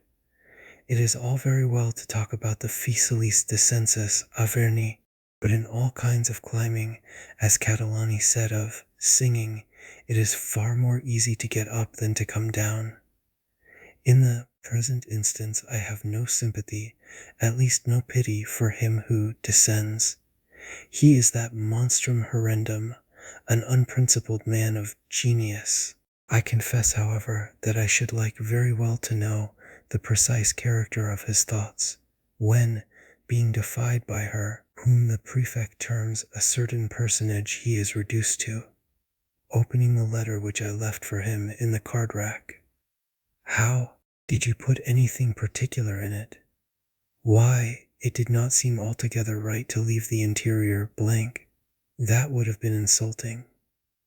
It is all very well to talk about the facilis descensus Averni, but in all kinds of climbing, as Catalani said of singing, it is far more easy to get up than to come down. In the present instance I have no sympathy, at least no pity, for him who descends. He is that monstrum horrendum, an unprincipled man of genius. I confess, however, that I should like very well to know the precise character of his thoughts, when, being defied by her, whom the prefect terms a certain personage, he is reduced to, opening the letter which I left for him in the card rack. How? Did you put anything particular in it? Why, it did not seem altogether right to leave the interior blank. That would have been insulting.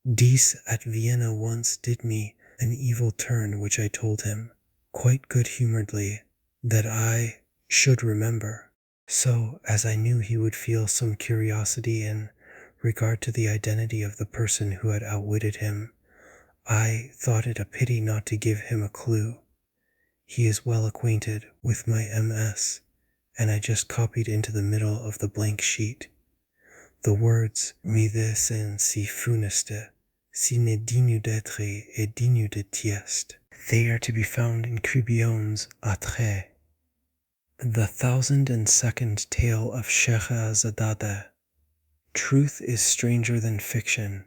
Dies at Vienna once did me an evil turn which I told him, quite good-humouredly, that I should remember. So, as I knew he would feel some curiosity in regard to the identity of the person who had outwitted him, I thought it a pity not to give him a clue. He is well acquainted with my MS, and I just copied into the middle of the blank sheet the words "Mide sen si funeste, si ne digne d'être et digne de tieste." They are to be found in Cribillon's Atre. The 1002nd Tale of Scheherazade. Truth is stranger than fiction.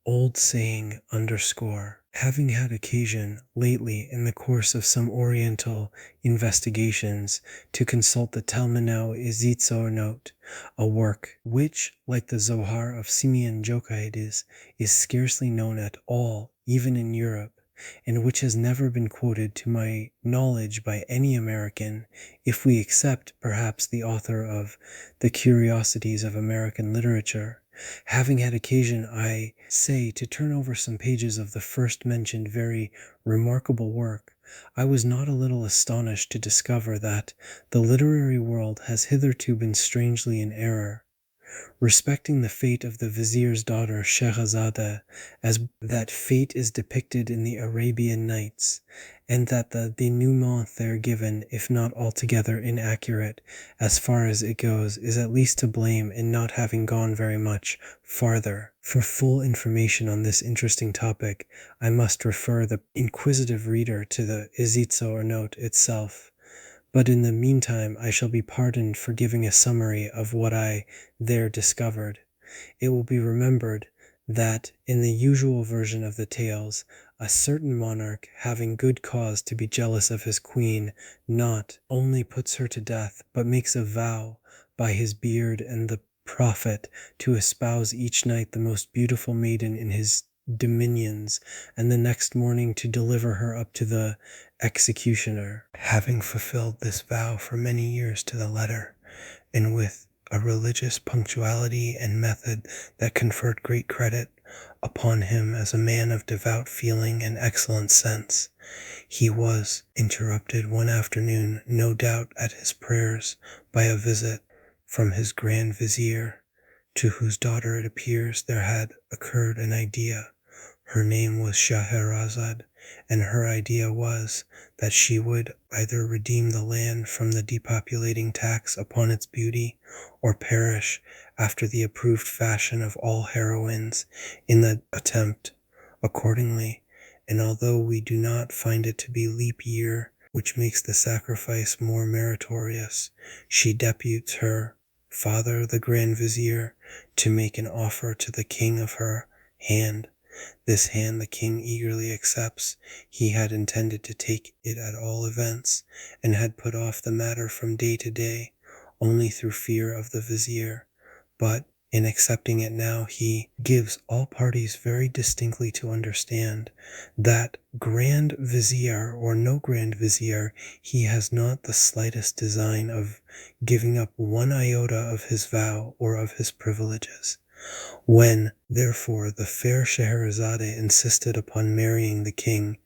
Old saying _ having had occasion lately in the course of some oriental investigations to consult the Talmunau Izitzo note, a work which, like the Zohar of Simeon Jochides, is scarcely known at all even in Europe, and which has never been quoted to my knowledge by any American, if we except perhaps the author of The Curiosities of American Literature. Having had occasion, I say, to turn over some pages of the first mentioned very remarkable work, I was not a little astonished to discover that the literary world has hitherto been strangely in error respecting the fate of the vizier's daughter Scheherazade, as that fate is depicted in the Arabian Nights, and that the denouement there given, if not altogether inaccurate as far as it goes, is at least to blame in not having gone very much farther. For full information on this interesting topic, I must refer the inquisitive reader to the Izitzo or note itself. But in the meantime I shall be pardoned for giving a summary of what I there discovered. It will be remembered that in the usual version of the tales, a certain monarch, having good cause to be jealous of his queen, not only puts her to death, but makes a vow by his beard and the prophet to espouse each night the most beautiful maiden in his dominions, and the next morning to deliver her up to the executioner. Having fulfilled this vow for many years to the letter, and with a religious punctuality and method that conferred great credit upon him as a man of devout feeling and excellent sense, he was interrupted one afternoon, no doubt at his prayers, by a visit from his Grand Vizier, to whose daughter it appears there had occurred an idea. Her name was Scheherazade, and her idea was that she would either redeem the land from the depopulating tax upon its beauty, or perish after the approved fashion of all heroines in the attempt. Accordingly, and although we do not find it to be leap year which makes the sacrifice more meritorious, she deputes her father, the Grand Vizier, to make an offer to the king of her hand. This hand the king eagerly accepts. He had intended to take it at all events, and had put off the matter from day to day, only through fear of the vizier. But in accepting it now, he gives all parties very distinctly to understand that Grand Vizier or no Grand Vizier, he has not the slightest design of giving up one iota of his vow or of his privileges. When, therefore, the fair Scheherazade insisted upon marrying the king,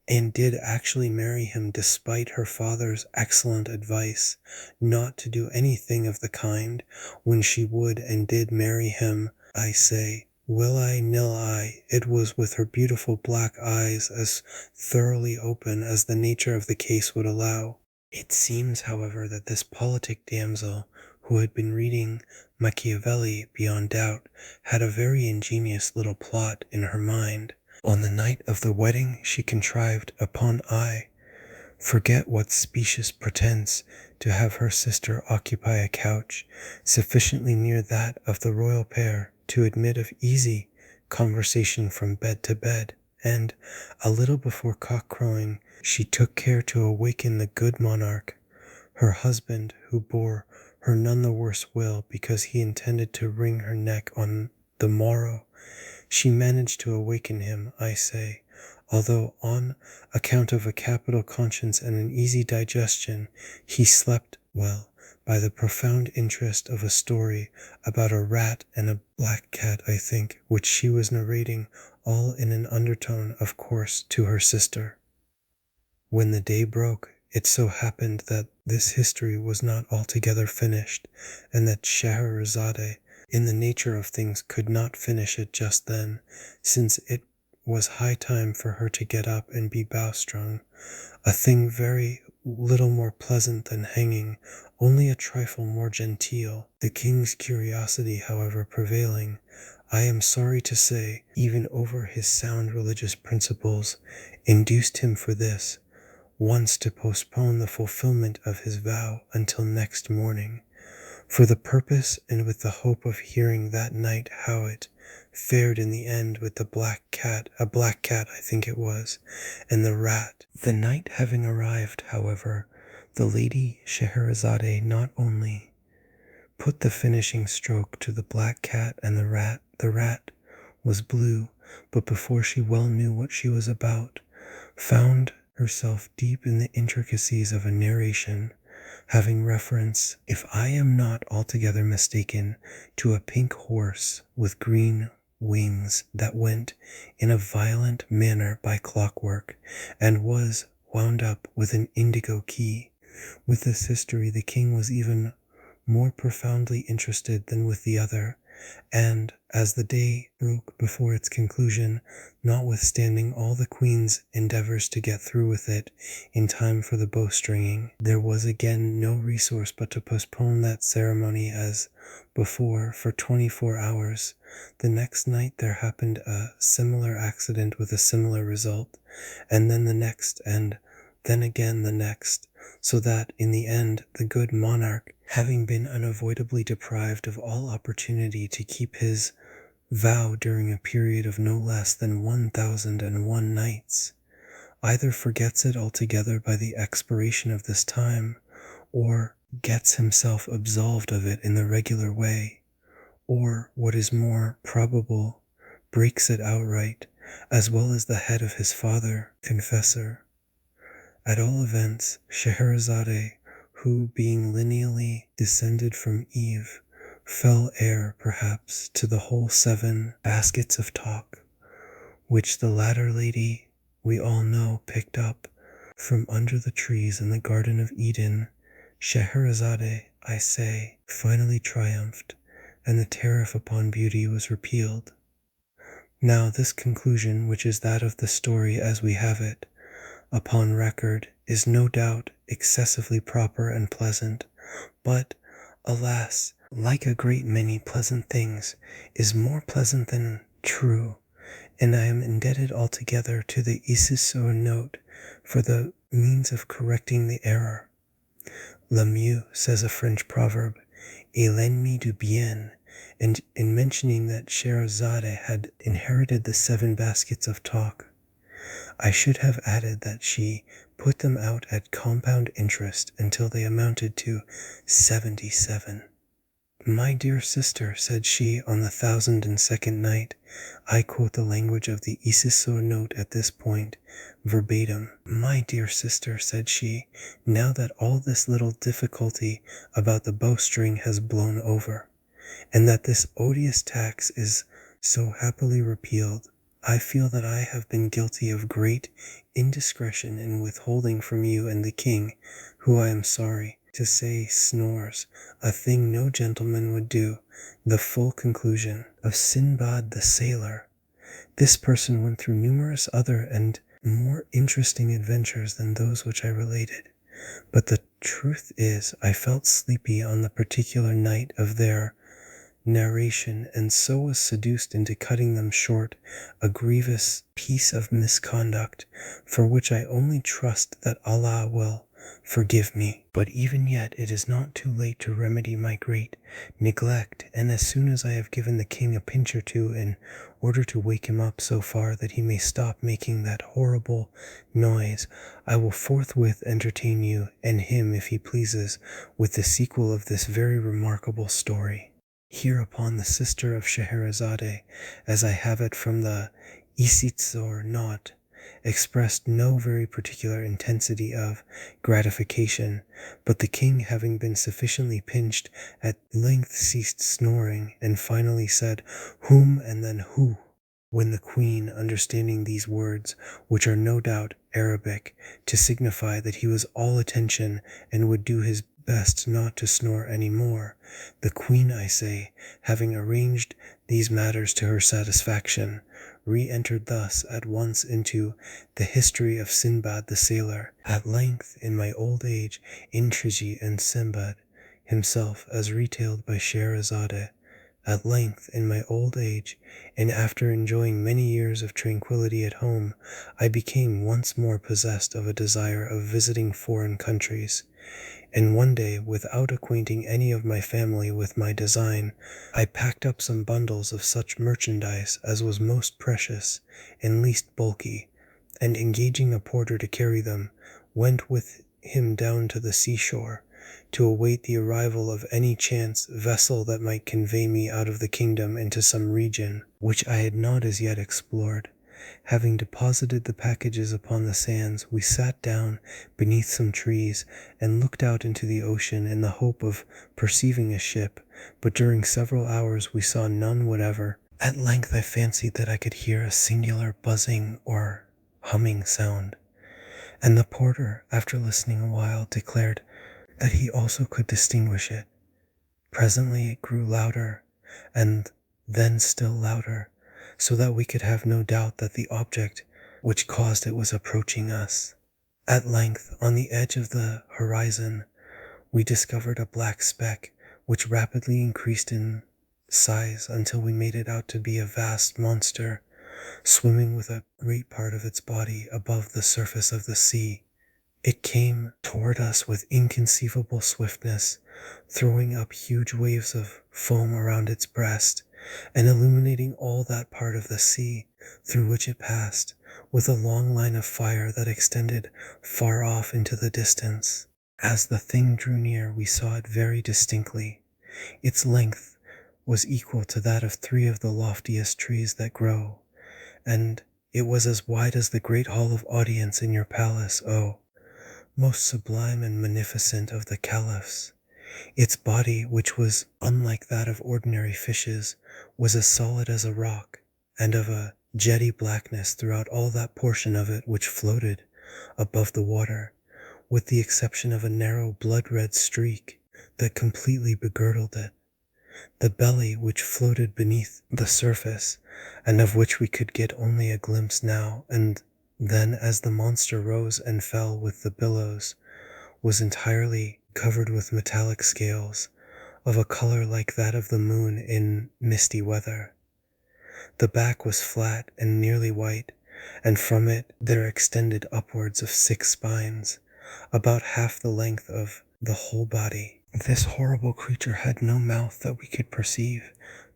and did actually marry him despite her father's excellent advice not to do anything of the kind, when she would and did marry him, I say, will I, nil I, it was with her beautiful black eyes as thoroughly open as the nature of the case would allow. It seems, however, that this politic damsel, who had been reading Machiavelli beyond doubt, had a very ingenious little plot in her mind. On the night of the wedding she contrived upon forget what specious pretence, to have her sister occupy a couch sufficiently near that of the royal pair to admit of easy conversation from bed to bed, and, a little before cock-crowing, she took care to awaken the good monarch, her husband, who bore her none the worse will because he intended to wring her neck on the morrow. She managed to awaken him, I say, although on account of a capital conscience and an easy digestion, he slept well, by the profound interest of a story about a rat and a black cat, I think, which she was narrating, all in an undertone, of course, to her sister. When the day broke, it so happened that this history was not altogether finished, and that Scheherazade, in the nature of things, could not finish it just then, since it was high time for her to get up and be bowstrung, a thing very little more pleasant than hanging, only a trifle more genteel. The king's curiosity, however, prevailing, I am sorry to say, even over his sound religious principles, induced him for this, once to postpone the fulfillment of his vow until next morning, for the purpose and with the hope of hearing that night how it fared in the end with the a black cat I think it was, and the rat. The night having arrived, however, the Lady Scheherazade not only put the finishing stroke to the black cat and the rat was blue, but before she well knew what she was about, found herself deep in the intricacies of a narration, having reference, if I am not altogether mistaken, to a pink horse with green wings that went in a violent manner by clockwork, and was wound up with an indigo key. With this history the king was even more profoundly interested than with the other, and as the day broke before its conclusion, notwithstanding all the queen's endeavors to get through with it in time for the bowstringing, there was again no resource but to postpone that ceremony as before for 24 hours. The next night there happened a similar accident with a similar result, and then the next, and then again the next, so that in the end the good monarch, having been unavoidably deprived of all opportunity to keep his vow during a period of no less than 1001 nights, either forgets it altogether by the expiration of this time, or gets himself absolved of it in the regular way, or, what is more probable, breaks it outright, as well as the head of his father, confessor. At all events, Scheherazade, who, being lineally descended from Eve, fell heir, perhaps, to the whole 7 baskets of talk, which the latter lady, we all know, picked up from under the trees in the Garden of Eden, Scheherazade, I say, finally triumphed, and the tariff upon beauty was repealed. Now this conclusion, which is that of the story as we have it, upon record, is no doubt excessively proper and pleasant, but, alas, like a great many pleasant things, is more pleasant than true, and I am indebted altogether to the Ississeur note for the means of correcting the error. Le mieux, says a French proverb, est l'ennemi du bien, and in mentioning that Scheherazade had inherited the 7 baskets of talk, I should have added that she put them out at compound interest until they amounted to 77. My dear sister, said she on the 1002nd night, I quote the language of the Ississeur note at this point, verbatim. My dear sister, said she, now that all this little difficulty about the bowstring has blown over, and that this odious tax is so happily repealed, I feel that I have been guilty of great indiscretion in withholding from you and the king, who I am sorry to say snores, a thing no gentleman would do, the full conclusion of Sinbad the Sailor. This person went through numerous other and more interesting adventures than those which I related, but the truth is I felt sleepy on the particular night of their narration, and so was seduced into cutting them short, a grievous piece of misconduct, for which I only trust that Allah will forgive me. But even yet it is not too late to remedy my great neglect, and as soon as I have given the king a pinch or two in order to wake him up so far that he may stop making that horrible noise, I will forthwith entertain you and him, if he pleases, with the sequel of this very remarkable story. Hereupon the sister of Scheherazade, as I have it from the Ississeur note, expressed no very particular intensity of gratification, but the king, having been sufficiently pinched, at length ceased snoring, and finally said, "Whom?" and then "Who?" When the queen, understanding these words, which are no doubt Arabic, to signify that he was all attention and would do his best not to snore any more, the queen, I say, having arranged these matters to her satisfaction, re-entered thus at once into the history of Sinbad the sailor. At length, in my old age, Intrigi and Sinbad himself, as retailed by Scheherazade, at length, in my old age, and after enjoying many years of tranquillity at home, I became once more possessed of a desire of visiting foreign countries. And one day, without acquainting any of my family with my design, I packed up some bundles of such merchandise as was most precious and least bulky, and engaging a porter to carry them, went with him down to the seashore, to await the arrival of any chance vessel that might convey me out of the kingdom into some region which I had not as yet explored. Having deposited the packages upon the sands, we sat down beneath some trees and looked out into the ocean in the hope of perceiving a ship, but during several hours we saw none whatever. At length I fancied that I could hear a singular buzzing or humming sound, and the porter, after listening a while, declared that he also could distinguish it. Presently it grew louder, and then still louder, so that we could have no doubt that the object which caused it was approaching us. At length, on the edge of the horizon, we discovered a black speck, which rapidly increased in size until we made it out to be a vast monster, swimming with a great part of its body above the surface of the sea. It came toward us with inconceivable swiftness, throwing up huge waves of foam around its breast, and illuminating all that part of the sea through which it passed, with a long line of fire that extended far off into the distance. As the thing drew near, we saw it very distinctly. Its length was equal to that of 3 of the loftiest trees that grow, and it was as wide as the great hall of audience in your palace, O most sublime and magnificent of the caliphs. Its body, which was unlike that of ordinary fishes, was as solid as a rock, and of a jetty blackness throughout all that portion of it which floated above the water, with the exception of a narrow blood-red streak that completely begirdled it. The belly, which floated beneath the surface, and of which we could get only a glimpse now and then as the monster rose and fell with the billows, was entirely covered with metallic scales, of a color like that of the moon in misty weather. The back was flat and nearly white, and from it there extended upwards of 6 spines, about half the length of the whole body. This horrible creature had no mouth that we could perceive,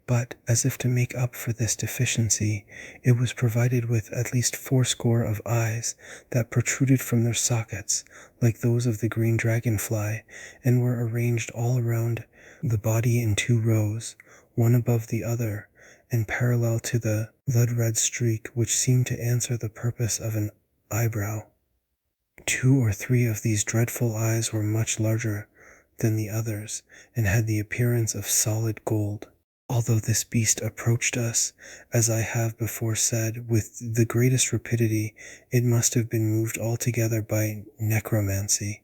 but, as if to make up for this deficiency, it was provided with at least 80 of eyes that protruded from their sockets, like those of the green dragonfly, and were arranged all around the body in 2 rows, one above the other, and parallel to the blood-red streak, which seemed to answer the purpose of an eyebrow. 2 or 3 of these dreadful eyes were much larger than the others, and had the appearance of solid gold. Although this beast approached us, as I have before said, with the greatest rapidity, it must have been moved altogether by necromancy,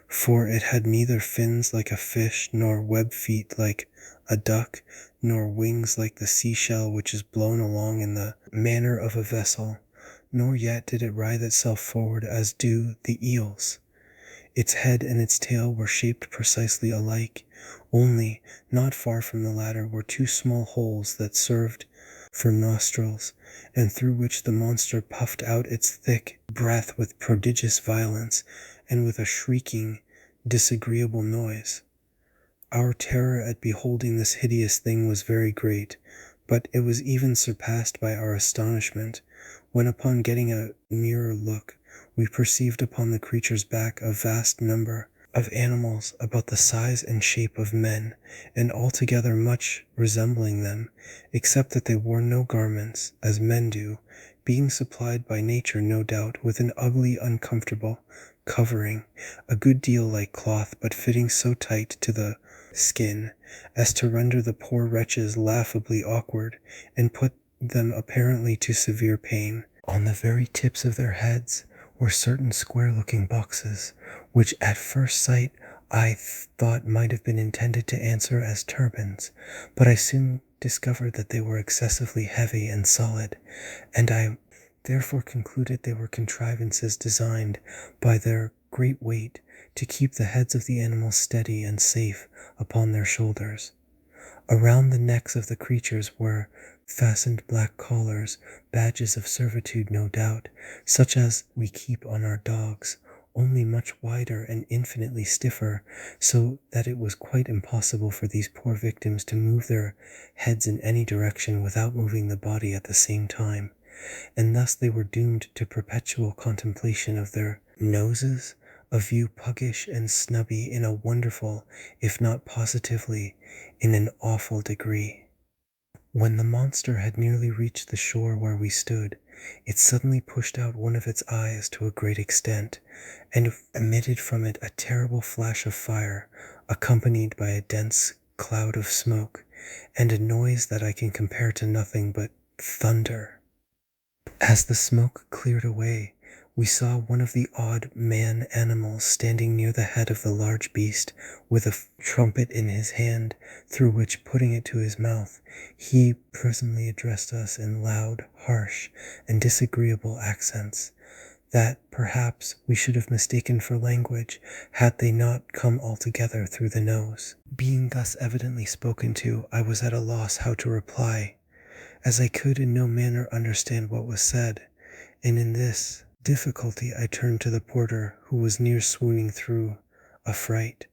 for it had neither fins like a fish, nor web feet like a duck, nor wings like the seashell which is blown along in the manner of a vessel, nor yet did it writhe itself forward as do the eels. Its head and its tail were shaped precisely alike, only, not far from the latter were 2 small holes that served for nostrils, and through which the monster puffed out its thick breath with prodigious violence, and with a shrieking, disagreeable noise. Our terror at beholding this hideous thing was very great, but it was even surpassed by our astonishment, when upon getting a nearer look, we perceived upon the creature's back a vast number of animals about the size and shape of men, and altogether much resembling them, except that they wore no garments, as men do, being supplied by nature, no doubt, with an ugly, uncomfortable covering, a good deal like cloth, but fitting so tight to the skin as to render the poor wretches laughably awkward, and put them apparently to severe pain. On the very tips of their heads were certain square-looking boxes, which at first sight I thought might have been intended to answer as turbans, but I soon discovered that they were excessively heavy and solid, and I therefore concluded they were contrivances designed, by their great weight, to keep the heads of the animals steady and safe upon their shoulders. Around the necks of the creatures were fastened black collars, badges of servitude no doubt, such as we keep on our dogs, only much wider and infinitely stiffer, so that it was quite impossible for these poor victims to move their heads in any direction without moving the body at the same time, and thus they were doomed to perpetual contemplation of their noses, a view puggish and snubby in a wonderful, if not positively in an awful degree. When the monster had nearly reached the shore where we stood, it suddenly pushed out one of its eyes to a great extent, and emitted from it a terrible flash of fire, accompanied by a dense cloud of smoke, and a noise that I can compare to nothing but thunder. As the smoke cleared away, we saw one of the odd man animals standing near the head of the large beast, with a trumpet in his hand, through which, putting it to his mouth, he presently addressed us in loud, harsh, and disagreeable accents, that perhaps we should have mistaken for language, had they not come altogether through the nose. Being thus evidently spoken to, I was at a loss how to reply, as I could in no manner understand what was said, and in this difficulty I turned to the porter, who was near swooning through affright,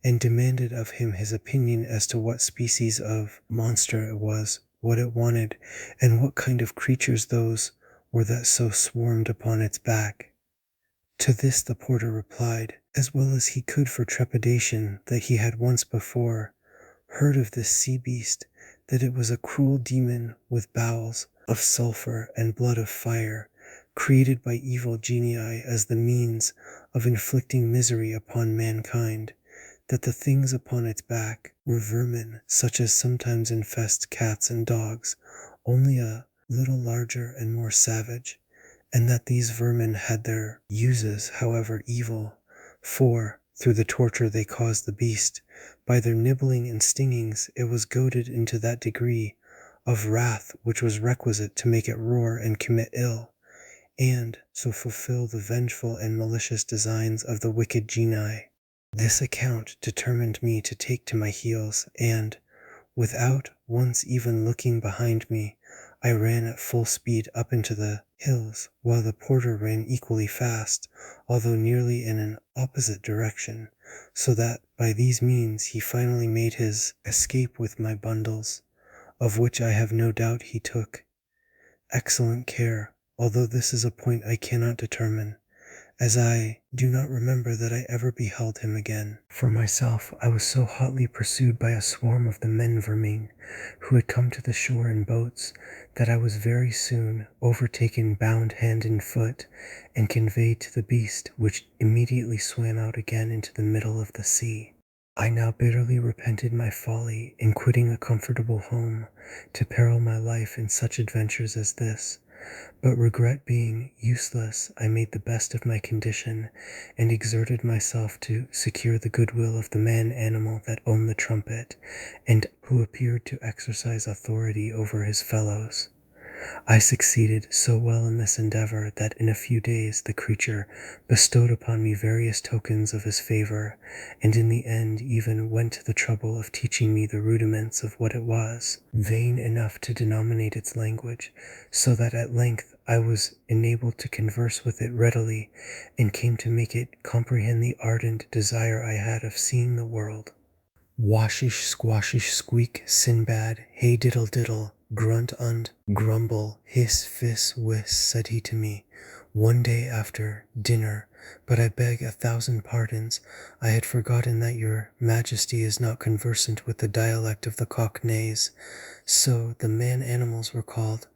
and demanded of him his opinion as to what species of monster it was, what it wanted, and what kind of creatures those were that so swarmed upon its back. To this the porter replied, as well as he could for trepidation, that he had once before heard of this sea beast, that it was a cruel demon with bowels of sulphur and blood of fire, created by evil genii as the means of inflicting misery upon mankind, that the things upon its back were vermin such as sometimes infest cats and dogs, only a little larger and more savage, and that these vermin had their uses, however evil, for, through the torture they caused the beast, by their nibbling and stingings it was goaded into that degree of wrath which was requisite to make it roar and commit ill, and so fulfill the vengeful and malicious designs of the wicked genii. This account determined me to take to my heels, and, without once even looking behind me, I ran at full speed up into the hills, while the porter ran equally fast, although nearly in an opposite direction, so that by these means he finally made his escape with my bundles, of which I have no doubt he took excellent care, although this is a point I cannot determine, as I do not remember that I ever beheld him again. For myself, I was so hotly pursued by a swarm of the men vermin, who had come to the shore in boats, that I was very soon overtaken bound hand and foot, and conveyed to the beast, which immediately swam out again into the middle of the sea. I now bitterly repented my folly in quitting a comfortable home, to peril my life in such adventures as this. But regret being useless, I made the best of my condition, and exerted myself to secure the goodwill of the man-animal that owned the trumpet, and who appeared to exercise authority over his fellows. I succeeded so well in this endeavor that in a few days the creature bestowed upon me various tokens of his favor, and in the end even went to the trouble of teaching me the rudiments of what it was, vain enough to denominate its language, so that at length I was enabled to converse with it readily, and came to make it comprehend the ardent desire I had of seeing the world. Washish, squashish, squeak, Sinbad, hey diddle diddle, grunt und, grumble, hiss, fiss, whiss, said he to me, one day after dinner, but I beg 1,000 pardons. I had forgotten that your majesty is not conversant with the dialect of the Cockneys. So the man-animals were called,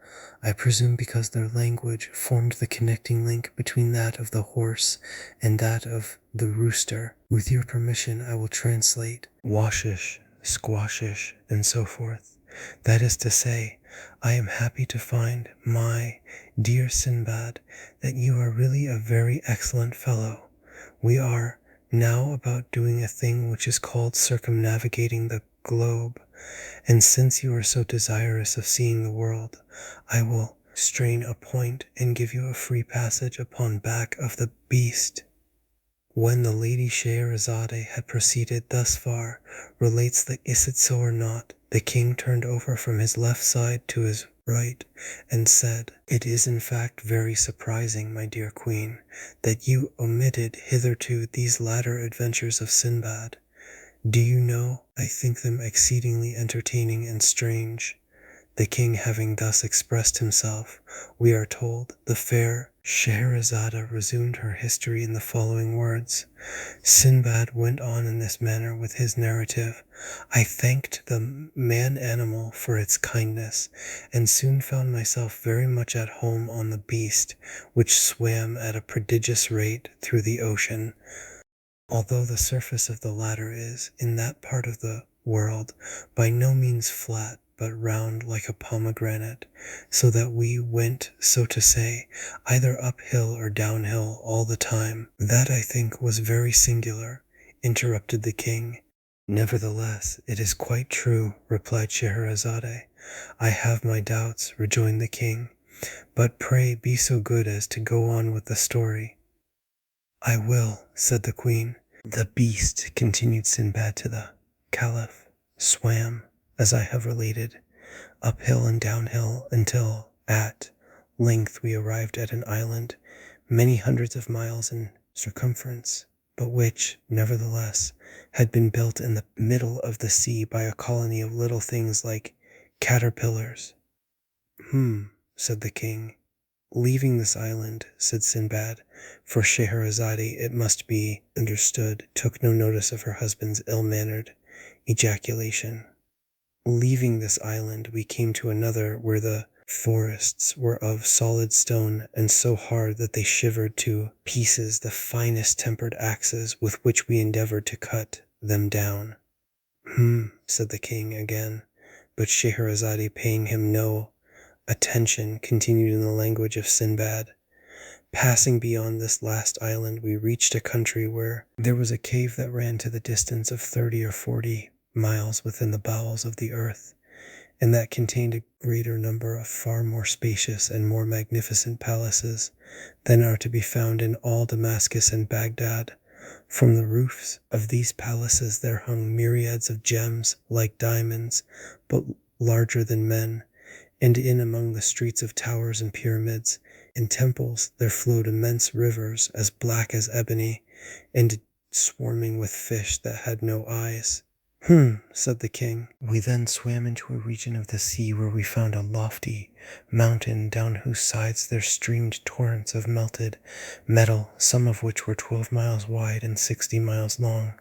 I presume because their language formed the connecting link between that of the horse and that of the rooster. With your permission, I will translate washish, squashish, and so forth. That is to say, I am happy to find, my dear Sinbad, that you are really a very excellent fellow. We are now about doing a thing which is called circumnavigating the globe, and since you are so desirous of seeing the world, I will strain a point and give you a free passage upon back of the beast. When the Lady Scheherazade had proceeded thus far, relates the is it so or not, the king turned over from his left side to his right, and said, It is in fact very surprising, my dear queen, that you omitted hitherto these latter adventures of Sinbad. Do you know, I think them exceedingly entertaining and strange. The king having thus expressed himself, we are told, the fair Scheherazade resumed her history in the following words. Sinbad went on in this manner with his narrative. I thanked the man-animal for its kindness, and soon found myself very much at home on the beast, which swam at a prodigious rate through the ocean. Although the surface of the latter is, in that part of the world, by no means flat, but round like a pomegranate, so that we went, so to say, either uphill or downhill all the time. That, I think, was very singular, interrupted the king. Nevertheless, it is quite true, replied Scheherazade. I have my doubts, rejoined the king, but pray be so good as to go on with the story. I will, said the queen. The beast, continued Sinbad to the Caliph, swam, as I have related, uphill and downhill until, at length, we arrived at an island many hundreds of miles in circumference, but which, nevertheless, had been built in the middle of the sea by a colony of little things like caterpillars. Said the king. Leaving this island, said Sinbad, for Scheherazade, it must be understood, took no notice of her husband's ill-mannered ejaculation. Leaving this island, we came to another where the forests were of solid stone and so hard that they shivered to pieces the finest tempered axes with which we endeavored to cut them down. Said the king again, but Scheherazade, paying him no attention, continued in the language of Sinbad. Passing beyond this last island, we reached a country where there was a cave that ran to the distance of 30 or 40 miles within the bowels of the earth, and that contained a greater number of far more spacious and more magnificent palaces than are to be found in all Damascus and Baghdad. From the roofs of these palaces there hung myriads of gems like diamonds, but larger than men, and in among the streets of towers and pyramids and temples there flowed immense rivers as black as ebony, and swarming with fish that had no eyes. Said the king. We then swam into a region of the sea where we found a lofty mountain down whose sides there streamed torrents of melted metal, some of which were 12 miles wide and 60 miles long,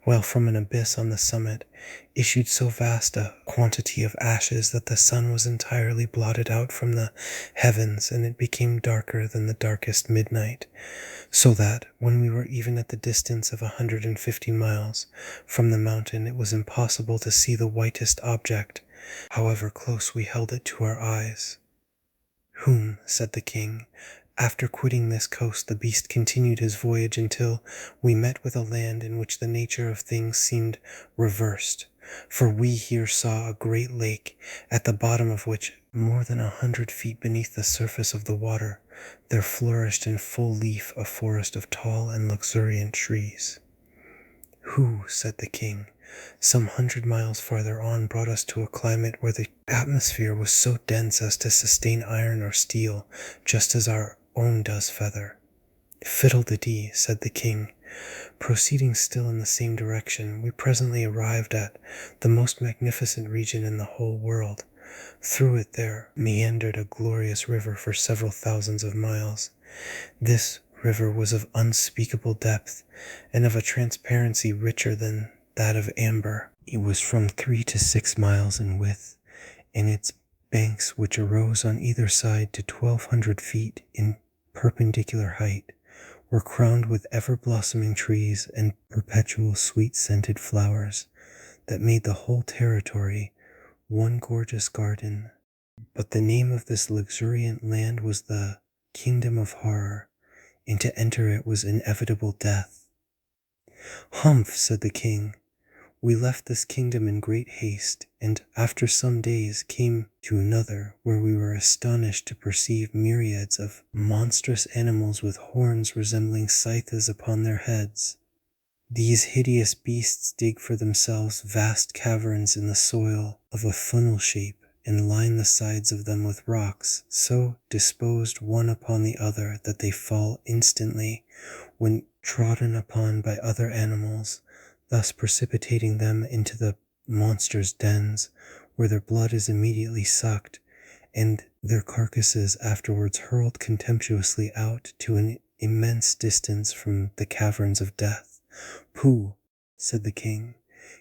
while from an abyss on the summit issued so vast a quantity of ashes that the sun was entirely blotted out from the heavens, and it became darker than the darkest midnight, so that, when we were even at the distance of 150 miles from the mountain, it was impossible to see the whitest object, however close we held it to our eyes. Said the king. After quitting this coast, the beast continued his voyage until we met with a land in which the nature of things seemed reversed, for we here saw a great lake, at the bottom of which, more than 100 feet beneath the surface of the water, there flourished in full leaf a forest of tall and luxuriant trees. Said the king, some 100 miles farther on brought us to a climate where the atmosphere was so dense as to sustain iron or steel, just as our own does feather. Fiddle-de-dee, said the king. Proceeding still in the same direction, we presently arrived at the most magnificent region in the whole world. Through it there meandered a glorious river for several thousands of miles, This river was of unspeakable depth and of a transparency richer than that of amber. It was from 3 to 6 miles in width, and its banks, which arose on either side to 1,200 feet in perpendicular height, were crowned with ever-blossoming trees and perpetual sweet-scented flowers that made the whole territory one gorgeous garden. But the name of this luxuriant land was the Kingdom of Horror, and to enter it was inevitable death. "Humph," said the king. "We left this kingdom in great haste, and after some days came to another, where we were astonished to perceive myriads of monstrous animals with horns resembling scythes upon their heads. These hideous beasts dig for themselves vast caverns in the soil of a funnel shape, and line the sides of them with rocks, so disposed one upon the other that they fall instantly when trodden upon by other animals, thus precipitating them into the monsters' dens, where their blood is immediately sucked, and their carcasses afterwards hurled contemptuously out to an immense distance from the caverns of death." "Pooh," said the king.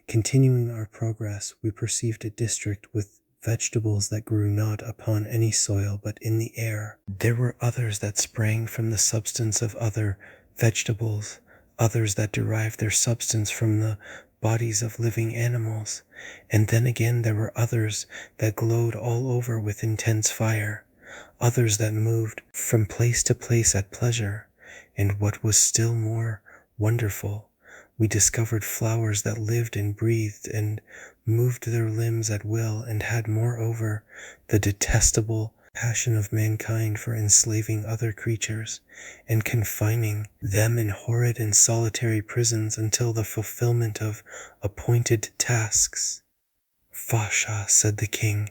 "Continuing our progress, we perceived a district with vegetables that grew not upon any soil but in the air. There were others that sprang from the substance of other vegetables, others that derived their substance from the bodies of living animals, and then again there were others that glowed all over with intense fire, others that moved from place to place at pleasure, and what was still more wonderful, we discovered flowers that lived and breathed and moved their limbs at will, and had moreover the detestable passion of mankind for enslaving other creatures and confining them in horrid and solitary prisons until the fulfillment of appointed tasks." "Fasha," said the king.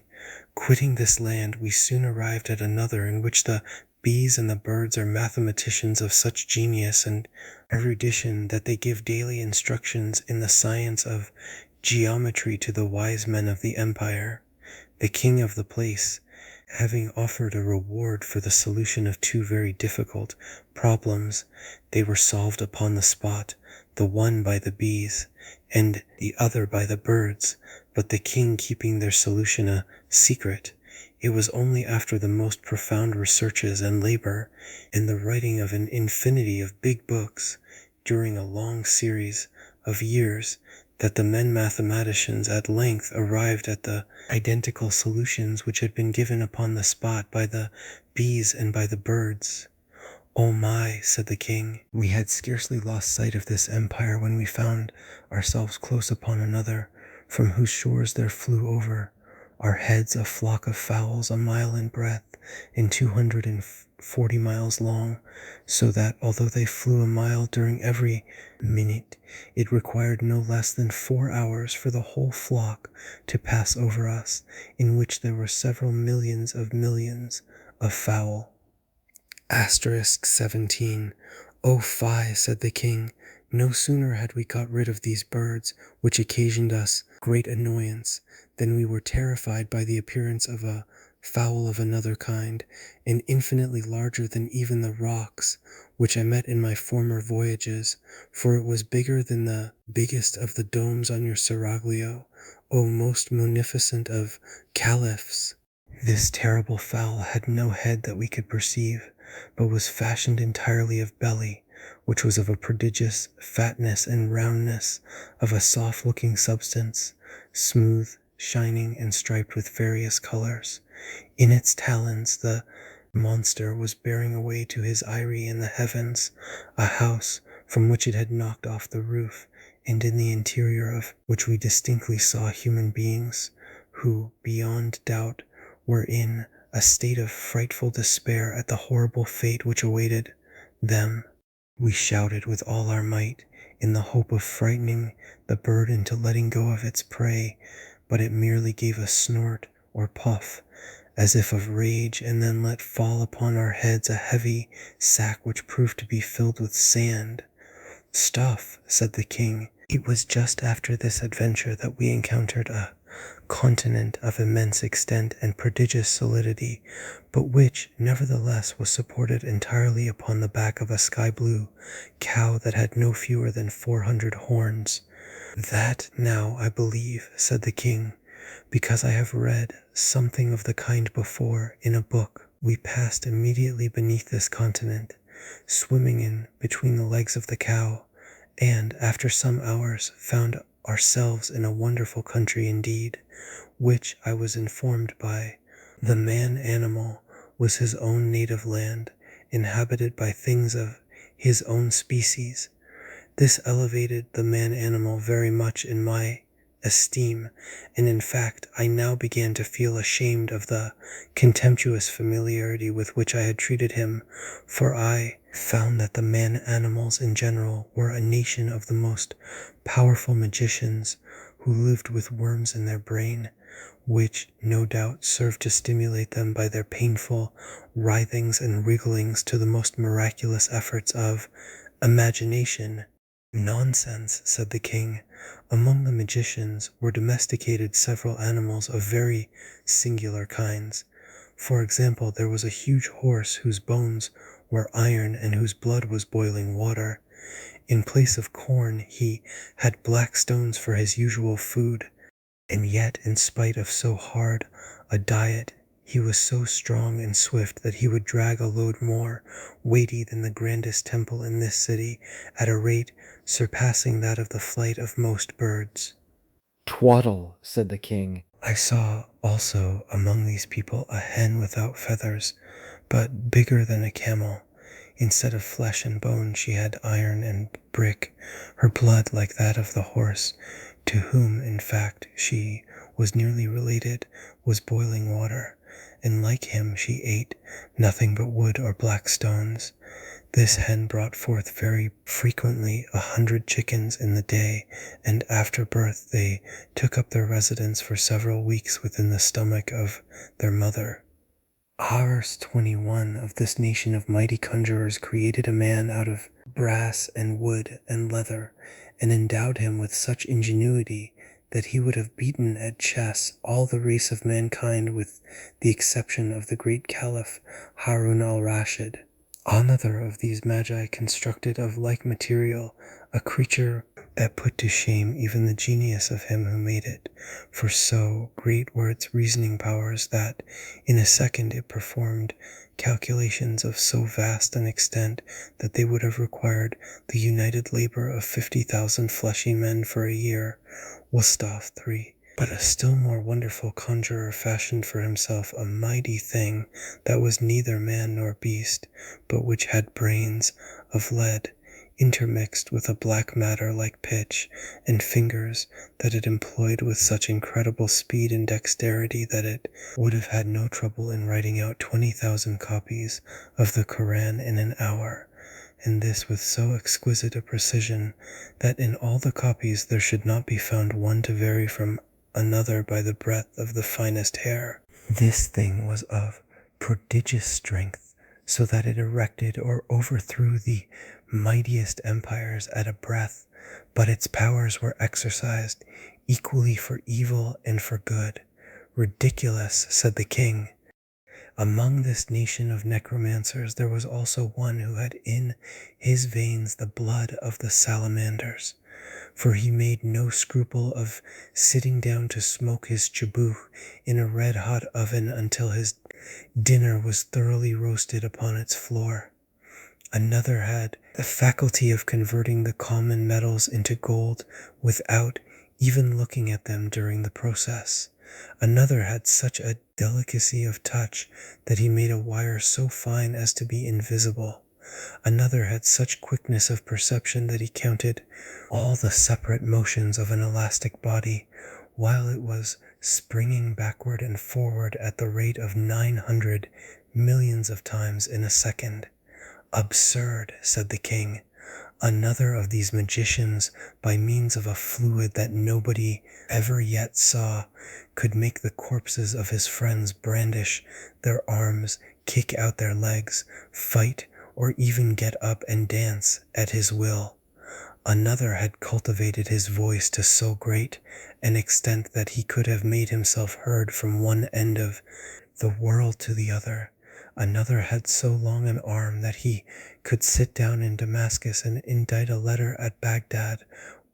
"Quitting this land, we soon arrived at another in which the bees and the birds are mathematicians of such genius and erudition that they give daily instructions in the science of geometry to the wise men of the empire. The king of the place, having offered a reward for the solution of two very difficult problems, they were solved upon the spot, the one by the bees, and the other by the birds, but the king keeping their solution a secret. It was only after the most profound researches and labor, and the writing of an infinity of big books, during a long series of years, that the men mathematicians at length arrived at the identical solutions which had been given upon the spot by the bees and by the birds." "Oh my," said the king, "we had scarcely lost sight of this empire when we found ourselves close upon another, from whose shores there flew over our heads a flock of fowls a mile in breadth and 240 miles long, so that although they flew a mile during every minute, it required no less than 4 hours for the whole flock to pass over us, in which there were several millions of fowl." Asterisk 17. "Oh fie," said the king. "No sooner had we got rid of these birds, which occasioned us great annoyance, than we were terrified by the appearance of a fowl of another kind, and infinitely larger than even the rocks, which I met in my former voyages, for it was bigger than the biggest of the domes on your seraglio, O most munificent of caliphs. This terrible fowl had no head that we could perceive, but was fashioned entirely of belly, which was of a prodigious fatness and roundness, of a soft-looking substance, smooth, shining, and striped with various colors. In its talons the monster was bearing away to his eyrie in the heavens a house from which it had knocked off the roof, and in the interior of which we distinctly saw human beings, who, beyond doubt, were in a state of frightful despair at the horrible fate which awaited them. We shouted with all our might, in the hope of frightening the bird into letting go of its prey, but it merely gave a snort or puff, as if of rage, and then let fall upon our heads a heavy sack which proved to be filled with sand. "Stuff," said the king. "It was just after this adventure that we encountered a continent of immense extent and prodigious solidity, but which, nevertheless, was supported entirely upon the back of a sky-blue cow that had no fewer than 400 horns. That now I believe, said the king, because I have read something of the kind before in a book. We passed immediately beneath this continent, swimming in between the legs of the cow, and after some hours found ourselves in a wonderful country indeed, which I was informed by the man-animal was his own native land, inhabited by things of his own species. This elevated the man-animal very much in my esteem, and in fact I now began to feel ashamed of the contemptuous familiarity with which I had treated him, for I found that the man-animals in general were a nation of the most powerful magicians who lived with worms in their brain, which no doubt served to stimulate them by their painful writhings and wrigglings to the most miraculous efforts of imagination. Nonsense, said the king. Among the magicians were domesticated several animals of very singular kinds. For example, there was a huge horse whose bones were iron and whose blood was boiling water. In place of corn, he had black stones for his usual food, and yet, in spite of so hard a diet, he was so strong and swift that he would drag a load more weighty than the grandest temple in this city, at a rate surpassing that of the flight of most birds. Twaddle, said the king. I saw also among these people a hen without feathers, but bigger than a camel. Instead of flesh and bone, she had iron and brick. Her blood, like that of the horse, to whom, in fact, she was nearly related, was boiling water, and like him she ate nothing but wood or black stones. This hen brought forth very frequently 100 chickens in the day, and after birth they took up their residence for several weeks within the stomach of their mother. Verse 21 of this nation of mighty conjurers created a man out of brass and wood and leather, and endowed him with such ingenuity that he would have beaten at chess all the race of mankind with the exception of the great Caliph Harun al-Rashid. Another of these magi constructed of like material a creature that put to shame even the genius of him who made it, for so great were its reasoning powers that in a second it performed calculations of so vast an extent that they would have required the united labor of 50,000 fleshy men for a year. Wustaf 3. But a still more wonderful conjurer fashioned for himself a mighty thing that was neither man nor beast, but which had brains of lead, intermixed with a black matter like pitch, and fingers that it employed with such incredible speed and dexterity that it would have had no trouble in writing out 20,000 copies of the Koran in an hour, and this with so exquisite a precision that in all the copies there should not be found one to vary from another by the breadth of the finest hair. This thing was of prodigious strength, so that it erected or overthrew the mightiest empires at a breath, but its powers were exercised equally for evil and for good. Ridiculous, said the king. Among this nation of necromancers there was also one who had in his veins the blood of the salamanders, for he made no scruple of sitting down to smoke his chibouch in a red-hot oven until his dinner was thoroughly roasted upon its floor. Another had the faculty of converting the common metals into gold without even looking at them during the process. Another had such a delicacy of touch that he made a wire so fine as to be invisible. Another had such quickness of perception that he counted all the separate motions of an elastic body, while it was springing backward and forward at the rate of 900 millions of times in a second. Absurd, said the king. Another of these magicians, by means of a fluid that nobody ever yet saw, could make the corpses of his friends brandish their arms, kick out their legs, fight, or even get up and dance at his will. Another had cultivated his voice to so great an extent that he could have made himself heard from one end of the world to the other. Another had so long an arm that he could sit down in Damascus and indite a letter at Baghdad,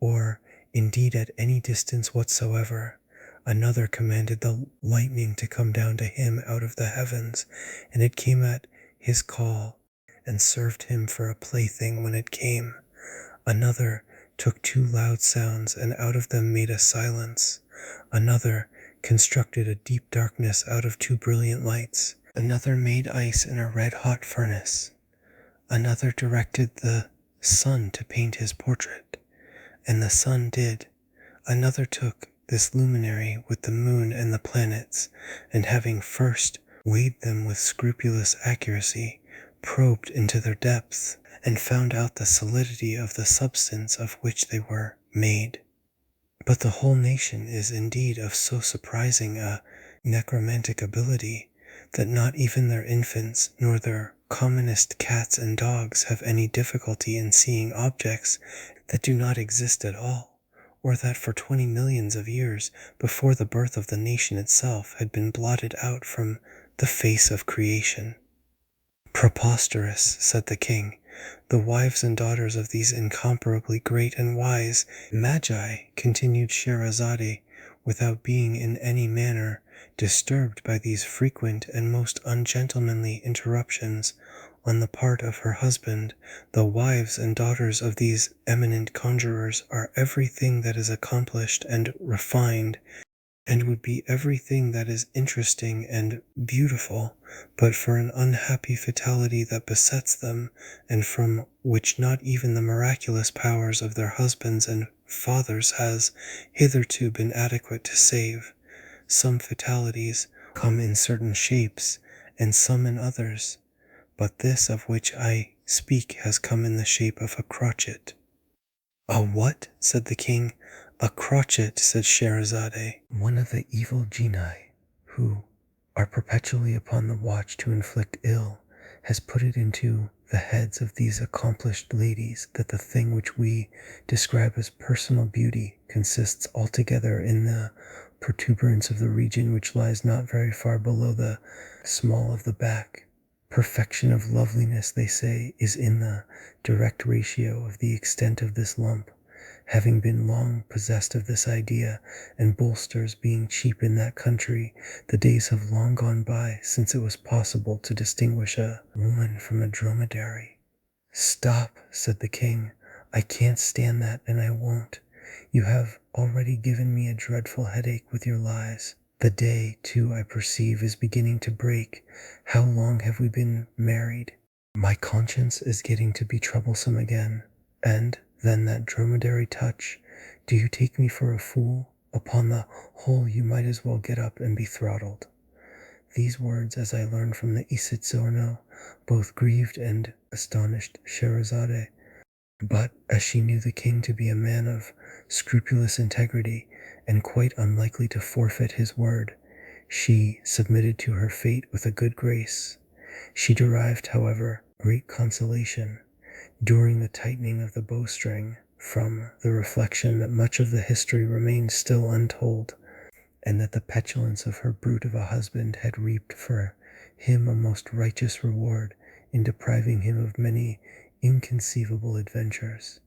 or indeed at any distance whatsoever. Another commanded the lightning to come down to him out of the heavens, and it came at his call, and served him for a plaything when it came. Another took two loud sounds, and out of them made a silence. Another constructed a deep darkness out of two brilliant lights. Another made ice in a red-hot furnace. Another directed the sun to paint his portrait, and the sun did. Another took this luminary with the moon and the planets, and having first weighed them with scrupulous accuracy, probed into their depths, and found out the solidity of the substance of which they were made. But the whole nation is indeed of so surprising a necromantic ability that not even their infants nor their commonest cats and dogs have any difficulty in seeing objects that do not exist at all, or that for 20 millions of years before the birth of the nation itself had been blotted out from the face of creation. Preposterous, said the king. The wives and daughters of these incomparably great and wise magi, continued Scheherazade, without being in any manner disturbed by these frequent and most ungentlemanly interruptions on the part of her husband, the wives and daughters of these eminent conjurers are everything that is accomplished and refined, and would be everything that is interesting and beautiful, but for an unhappy fatality that besets them, and from which not even the miraculous powers of their husbands and fathers has hitherto been adequate to save. Some fatalities come in certain shapes, and some in others, but this of which I speak has come in the shape of a crotchet. A what? Said the king. A crotchet, said Scheherazade. One of the evil genii, who are perpetually upon the watch to inflict ill, has put it into the heads of these accomplished ladies that the thing which we describe as personal beauty consists altogether in the protuberance of the region which lies not very far below the small of the back. Perfection of loveliness, they say, is in the direct ratio of the extent of this lump. Having been long possessed of this idea, and bolsters being cheap in that country, the days have long gone by since it was possible to distinguish a woman from a dromedary. Stop, said the king. I can't stand that, and I won't. You have already given me a dreadful headache with your lies. The day, too, I perceive, is beginning to break. How long have we been married? My conscience is getting to be troublesome again. And then that dromedary touch. Do you take me for a fool? Upon the whole, you might as well get up and be throttled. These words, as I learned from the Isitsorno, both grieved and astonished Scheherazade. But as she knew the king to be a man of scrupulous integrity, and quite unlikely to forfeit his word, she submitted to her fate with a good grace. She derived, however, great consolation, during the tightening of the bowstring, from the reflection that much of the history remained still untold, and that the petulance of her brute of a husband had reaped for him a most righteous reward in depriving him of many inconceivable adventures.